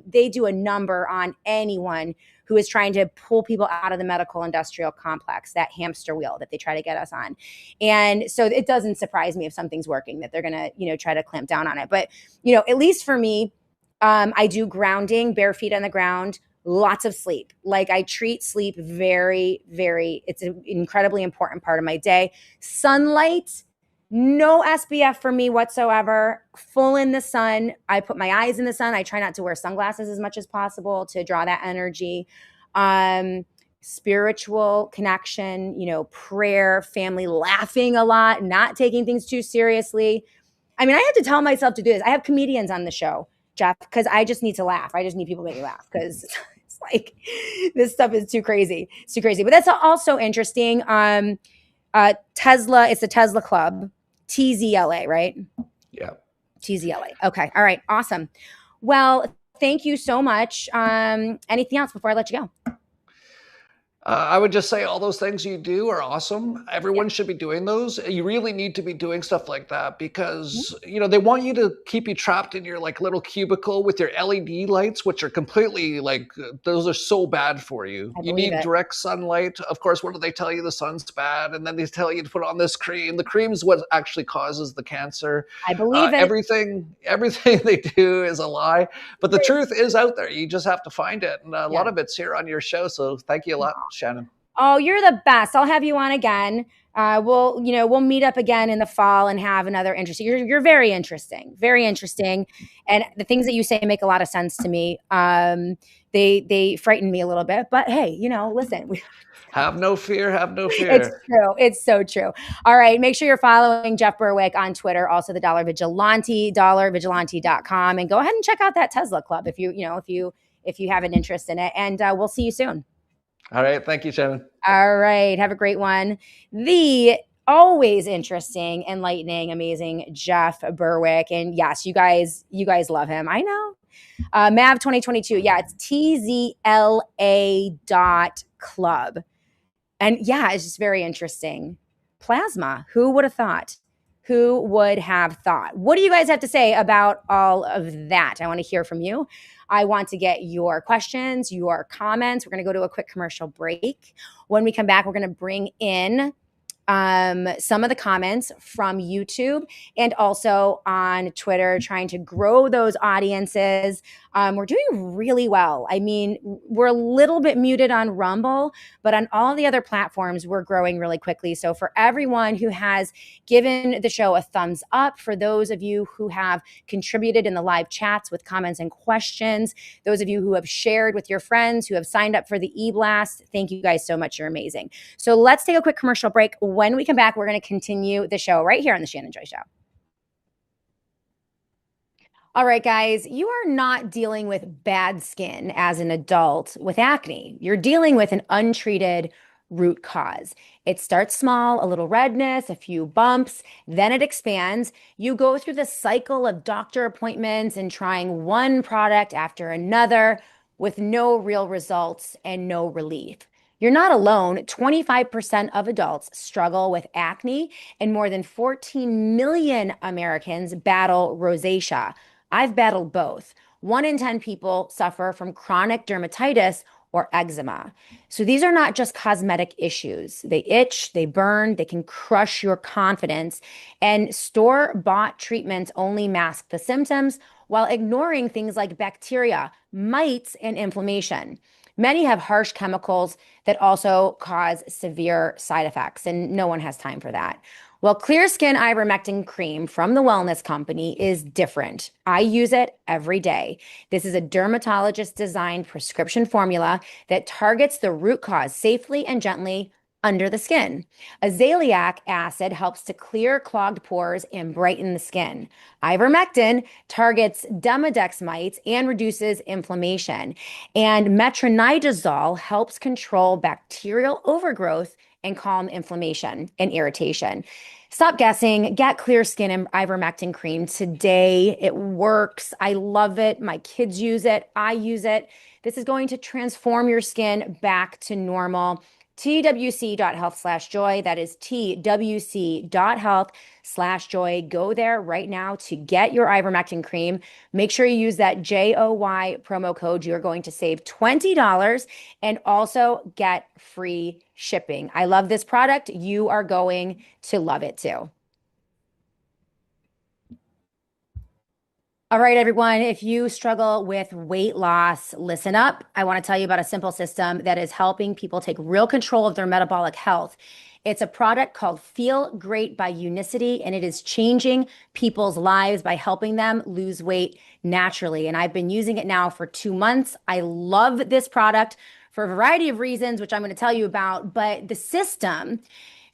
They do a number on anyone who is trying to pull people out of the medical industrial complex, that hamster wheel that they try to get us on. And so it doesn't surprise me if something's working, that they're going to, try to clamp down on it. But, at least for me, I do grounding, bare feet on the ground, lots of sleep. Like I treat sleep very, very, it's an incredibly important part of my day. Sunlight No SPF for me whatsoever. Full in the sun. I put my eyes in the sun. I try not to wear sunglasses as much as possible to draw that energy. Spiritual connection, prayer, family, laughing a lot, not taking things too seriously. I mean, I had to tell myself to do this. I have comedians on the show, Jeff, because I just need to laugh. I just need people to make me laugh because it's like this stuff is too crazy. It's too crazy. But that's also interesting. Tesla, it's the Tesla Club, TZLA, right? Yeah. TZLA. Okay. All right. Awesome. Well, thank you so much. Anything else before I let you go? I would just say all those things you do are awesome. Everyone should be doing those. You really need to be doing stuff like that because, they want you to keep you trapped in your like little cubicle with your LED lights, which are completely those are so bad for you. You need direct sunlight. Of course, what do they tell you? The sun's bad. And then they tell you to put on this cream. The cream is what actually causes the cancer. I believe it. Everything they do is a lie. But the truth is out there. You just have to find it. And a lot of it's here on your show. So thank you a lot, Shannon. Oh, you're the best. I'll have you on again. We'll meet up again in the fall and have another interesting. You're very interesting, and the things that you say make a lot of sense to me. They frighten me a little bit, but hey, listen. Have no fear. Have no fear. It's true. It's so true. All right. Make sure you're following Jeff Berwick on Twitter. Also the Dollar Vigilante, dollarvigilante.com, and go ahead and check out that Tesla Club if you have an interest in it. And we'll see you soon. All right. Thank you, Shannon. All right. Have a great one. The always interesting, enlightening, amazing Jeff Berwick. And yes, you guys love him. I know. MAV 2022. Yeah, it's tzla.club. And yeah, it's just very interesting. Plasma. Who would have thought? Who would have thought? What do you guys have to say about all of that? I want to hear from you. I want to get your questions, your comments. We're going to go to a quick commercial break. When we come back, we're going to bring in some of the comments from YouTube and also on Twitter, trying to grow those audiences. We're doing really well. I mean, we're a little bit muted on Rumble, but on all the other platforms, we're growing really quickly. So for everyone who has given the show a thumbs up, for those of you who have contributed in the live chats with comments and questions, those of you who have shared with your friends, who have signed up for the e-blast, thank you guys so much. You're amazing. So let's take a quick commercial break. When we come back, we're going to continue the show right here on the Shannon Joy Show. All right, guys, you are not dealing with bad skin as an adult with acne. You're dealing with an untreated root cause. It starts small, a little redness, a few bumps, then it expands. You go through the cycle of doctor appointments and trying one product after another with no real results and no relief. You're not alone. 25% of adults struggle with acne, and more than 14 million Americans battle rosacea. I've battled both. 1 in 10 people suffer from chronic dermatitis or eczema. So these are not just cosmetic issues. They itch, they burn, they can crush your confidence. And store-bought treatments only mask the symptoms while ignoring things like bacteria, mites, and inflammation. Many have harsh chemicals that also cause severe side effects, and no one has time for that. Well, Clear Skin Ivermectin Cream from the Wellness Company is different. I use it every day. This is a dermatologist-designed prescription formula that targets the root cause safely and gently under the skin. Azelaic acid helps to clear clogged pores and brighten the skin. Ivermectin targets Demodex mites and reduces inflammation. And metronidazole helps control bacterial overgrowth and calm inflammation and irritation. Stop guessing. Get Clear Skin and Ivermectin Cream today. It works. I love it. My kids use it. I use it. This is going to transform your skin back to normal. twc.health/joy. That is twc.health/joy. Go there right now to get your ivermectin cream. Make sure you use that JOY promo code. You're going to save $20 and also get free shipping. I love this product. You are going to love it too. All right, everyone, if you struggle with weight loss, listen up. I want to tell you about a simple system that is helping people take real control of their metabolic health. It's a product called Feel Great by Unicity, and it is changing people's lives by helping them lose weight naturally. And I've been using it now for 2 months. I love this product for a variety of reasons, which I'm going to tell you about, but the system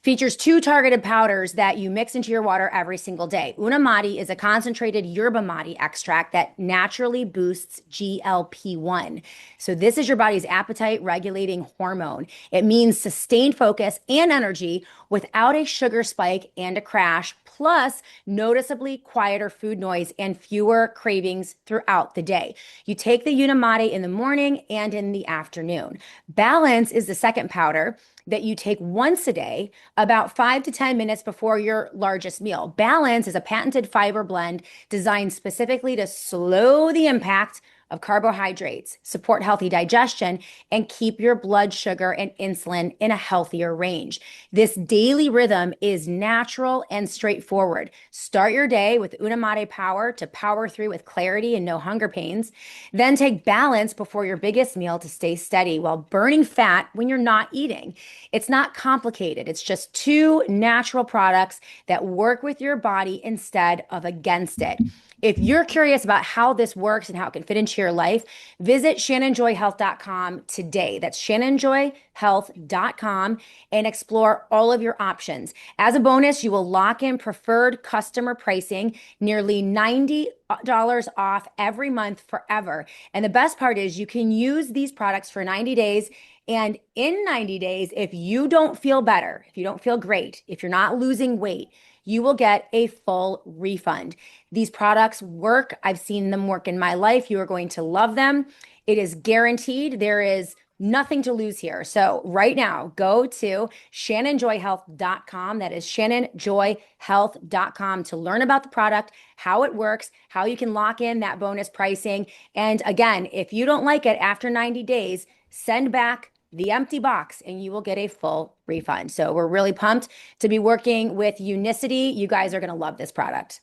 features 2 targeted powders that you mix into your water every single day. Unicity is a concentrated yerba mate extract that naturally boosts GLP-1. So this is your body's appetite regulating hormone. It means sustained focus and energy without a sugar spike and a crash, plus noticeably quieter food noise and fewer cravings throughout the day. You take the Unicity in the morning and in the afternoon. Balance is the second powder that you take once a day, about 5 to 10 minutes before your largest meal. Balance is a patented fiber blend designed specifically to slow the impact of carbohydrates, support healthy digestion, and keep your blood sugar and insulin in a healthier range. This daily rhythm is natural and straightforward. Start your day with Unicity Power to power through with clarity and no hunger pains. Then take Balance before your biggest meal to stay steady while burning fat when you're not eating. It's not complicated. It's just 2 natural products that work with your body instead of against it. If you're curious about how this works and how it can fit into your life, visit shannonjoyhealth.com today. That's shannonjoyhealth.com and explore all of your options. As a bonus, you will lock in preferred customer pricing, nearly $90 off every month forever. And the best part is you can use these products for 90 days. And in 90 days, if you don't feel better, if you don't feel great, if you're not losing weight, you will get a full refund. These products work. I've seen them work in my life. You are going to love them. It is guaranteed. There is nothing to lose here. So right now, go to shannonjoyhealth.com. That is shannonjoyhealth.com to learn about the product, how it works, how you can lock in that bonus pricing. And again, if you don't like it after 90 days, send back the empty box and you will get a full refund. So we're really pumped to be working with Unicity. You guys are going to love this product.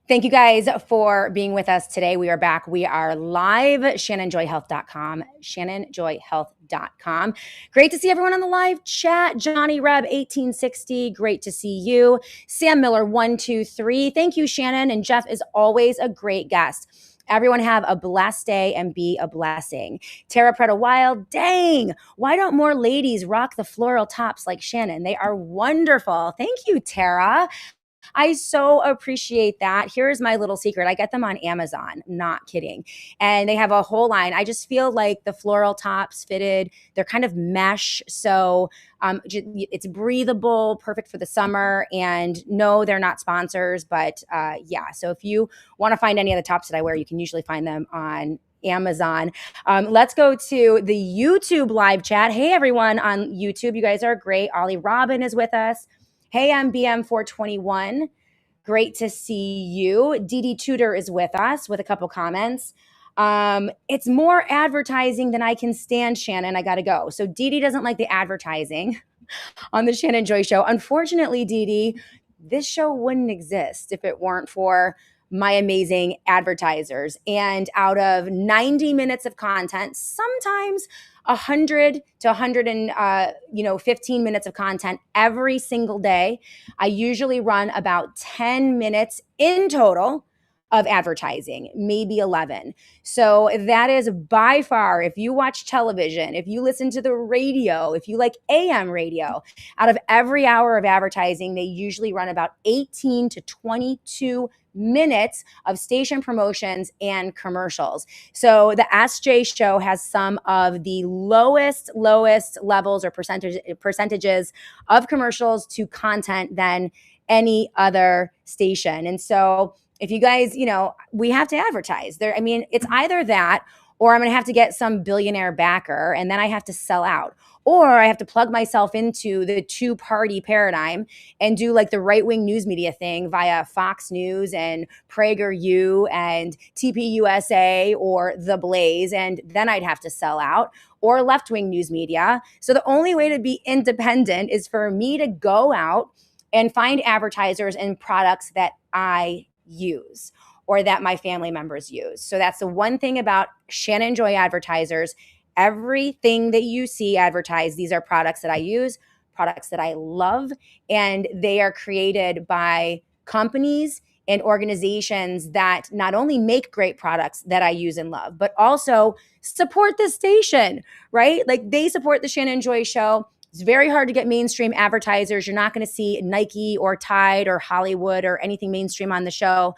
Thank you guys for being with us today. We are back. We are live, shannonjoyhealth.com, shannonjoyhealth.com. Great to see everyone on the live chat. Johnny Reb 1860, great to see you. Sam Miller 123. Thank you, Shannon. And Jeff is always a great guest. Everyone have a blessed day and be a blessing. Tara Pretta Wild, dang, why don't more ladies rock the floral tops like Shannon? They are wonderful. Thank you, Tara. I so appreciate that. Here's my little secret. I get them on Amazon, not kidding. And they have a whole line. I just feel like the floral tops fitted. They're kind of mesh. So it's breathable, perfect for the summer. And no, they're not sponsors, but yeah. So if you want to find any of the tops that I wear, you can usually find them on Amazon. Let's go to the YouTube live chat. Hey, everyone on YouTube. You guys are great. Ollie Robin is with us. Hey, I'm BM421. Great to see you. Dee Tudor is with us with a couple comments. It's more advertising than I can stand, Shannon. I got to go. So Dee doesn't like the advertising on the Shannon Joy Show. Unfortunately, Dee, this show wouldn't exist if it weren't for my amazing advertisers. And out of 90 minutes of content, sometimes 100 to 115 minutes of content every single day, I usually run about 10 minutes in total of advertising, maybe 11. So that is by far, if you watch television, if you listen to the radio, if you like AM radio, out of every hour of advertising, they usually run about 18 to 22 minutes of station promotions and commercials. So the SJ show has some of the lowest levels or percentages of commercials to content than any other station. And so if you guys, we have to advertise there. I mean, it's either that or I'm going to have to get some billionaire backer and then I have to sell out. Or I have to plug myself into the 2-party paradigm and do like the right-wing news media thing via Fox News and PragerU and TPUSA or The Blaze. And then I'd have to sell out, or left-wing news media. So the only way to be independent is for me to go out and find advertisers and products that I use or that my family members use. So that's the one thing about Shannon Joy advertisers. Everything that you see advertised, these are products that I use, products that I love, and they are created by companies and organizations that not only make great products that I use and love, but also support the station, right? Like they support the Shannon Joy Show. It's very hard to get mainstream advertisers. You're not going to see Nike or Tide or Hollywood or anything mainstream on the show.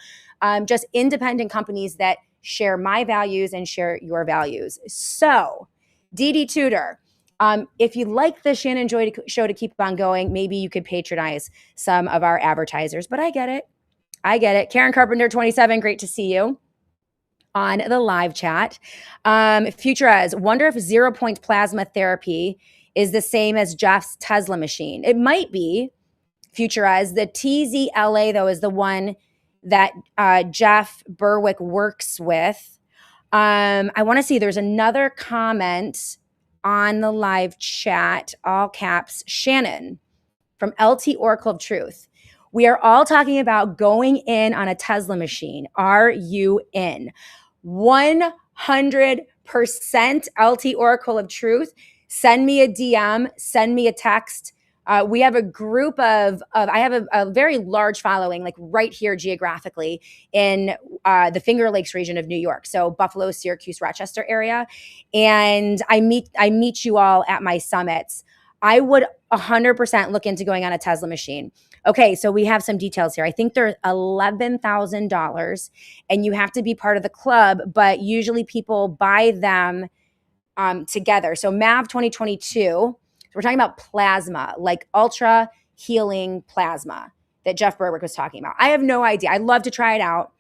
Just independent companies that share my values and share your values. So, Dee Tudor, if you'd like the Shannon Joy Show to keep on going, maybe you could patronize some of our advertisers, but I get it. Karen Carpenter, 27, great to see you on the live chat. Future as, wonder if 0 point plasma therapy is the same as Jeff's Tesla machine. It might be. Future as, the TZLA, though, is the one that Jeff Berwick works with. I want to see, there's another comment on the live chat, all caps, Shannon from LT Oracle of Truth. We are all talking about going in on a Tesla machine. Are you in? 100% LT Oracle of Truth. Send me a DM, send me a text. We have a group of I have a very large following, like right here geographically in the Finger Lakes region of New York. So Buffalo, Syracuse, Rochester area. And I meet you all at my summits. I would 100% look into going on a Tesla machine. Okay, so we have some details here. I think they're $11,000 and you have to be part of the club, but usually people buy them together. So MAV 2022, we're talking about plasma, like ultra healing plasma that Jeff Berwick was talking about. I have no idea. I'd love to try it out.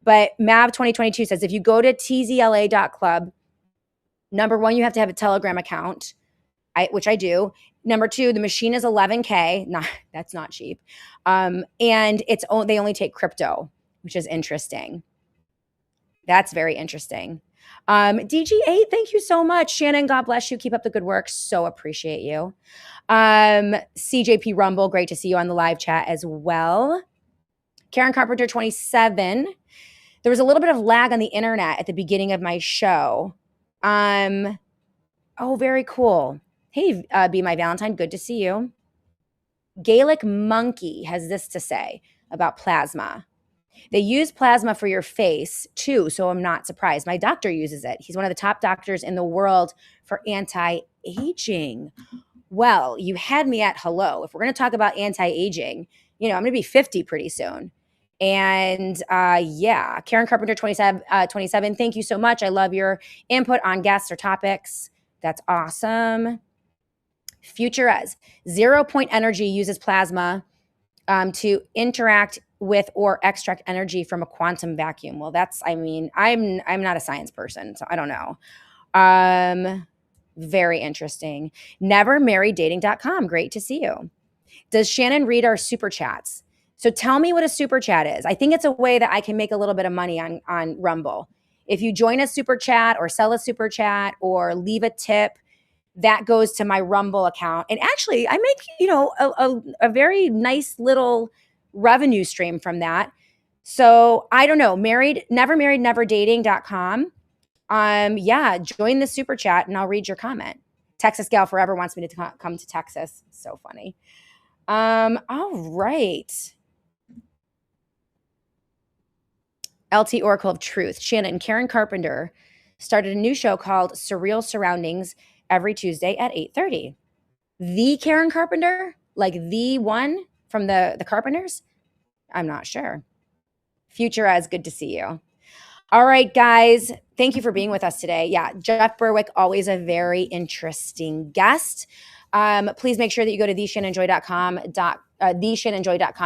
But MAV 2022 says if you go to tzla.club, number one, you have to have a Telegram account, which I do. Number two, the machine is $11K. That's not cheap. And they only take crypto, which is interesting. That's very interesting. DG8, thank you so much. Shannon, God bless you. Keep up the good work. So appreciate you. CJP Rumble, great to see you on the live chat as well. Karen Carpenter, 27. There was a little bit of lag on the internet at the beginning of my show. Oh, very cool. Hey, Be My Valentine, good to see you. Gaelic Monkey has this to say about plasma. They use plasma for your face too, so I'm not surprised. My doctor uses it. He's one of the top doctors in the world for anti-aging. Well, you had me at hello. If we're going to talk about anti-aging, I'm going to be 50 pretty soon. And yeah, Karen Carpenter, 27, thank you so much. I love your input on guests or topics. That's awesome. Future as 0 point energy uses plasma to interact with or extract energy from a quantum vacuum. Well, I'm not a science person, so I don't know. Very interesting. Nevermarrieddating.com. Great to see you. Does Shannon read our super chats? So tell me what a super chat is. I think it's a way that I can make a little bit of money on Rumble. If you join a super chat or sell a super chat or leave a tip, that goes to my Rumble account. And actually, I make, a very nice little revenue stream from that. So I don't know, neverdating.com. Yeah, join the super chat and I'll read your comment. Texas Gal Forever wants me to come to Texas. So funny. All right. LT Oracle of Truth. Shannon, Karen Carpenter started a new show called Surreal Surroundings every Tuesday at 8:30. The Karen Carpenter? Like the one from the Carpenters? I'm not sure. Future as, good to see you. All right, guys. Thank you for being with us today. Yeah, Jeff Berwick, always a very interesting guest. Please make sure that you go to theshannonjoy.com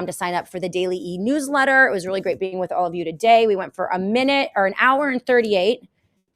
to sign up for the daily e-newsletter. It was really great being with all of you today. We went for an hour and 38.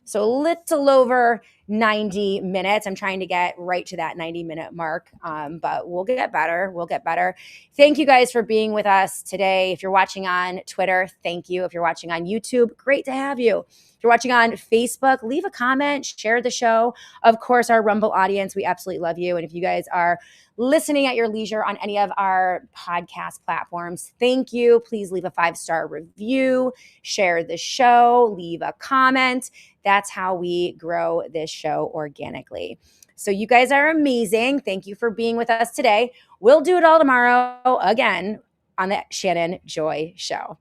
So a little over 90 minutes. I'm trying to get right to that 90-minute mark, but we'll get better. We'll get better. Thank you guys for being with us today. If you're watching on Twitter, thank you. If you're watching on YouTube, great to have you. If you're watching on Facebook, leave a comment, share the show. Of course, our Rumble audience, we absolutely love you. And if you guys are listening at your leisure on any of our podcast platforms, thank you. Please leave a 5-star review, share the show, leave a comment. That's how we grow this show organically. So you guys are amazing. Thank you for being with us today. We'll do it all tomorrow again on the Shannon Joy Show.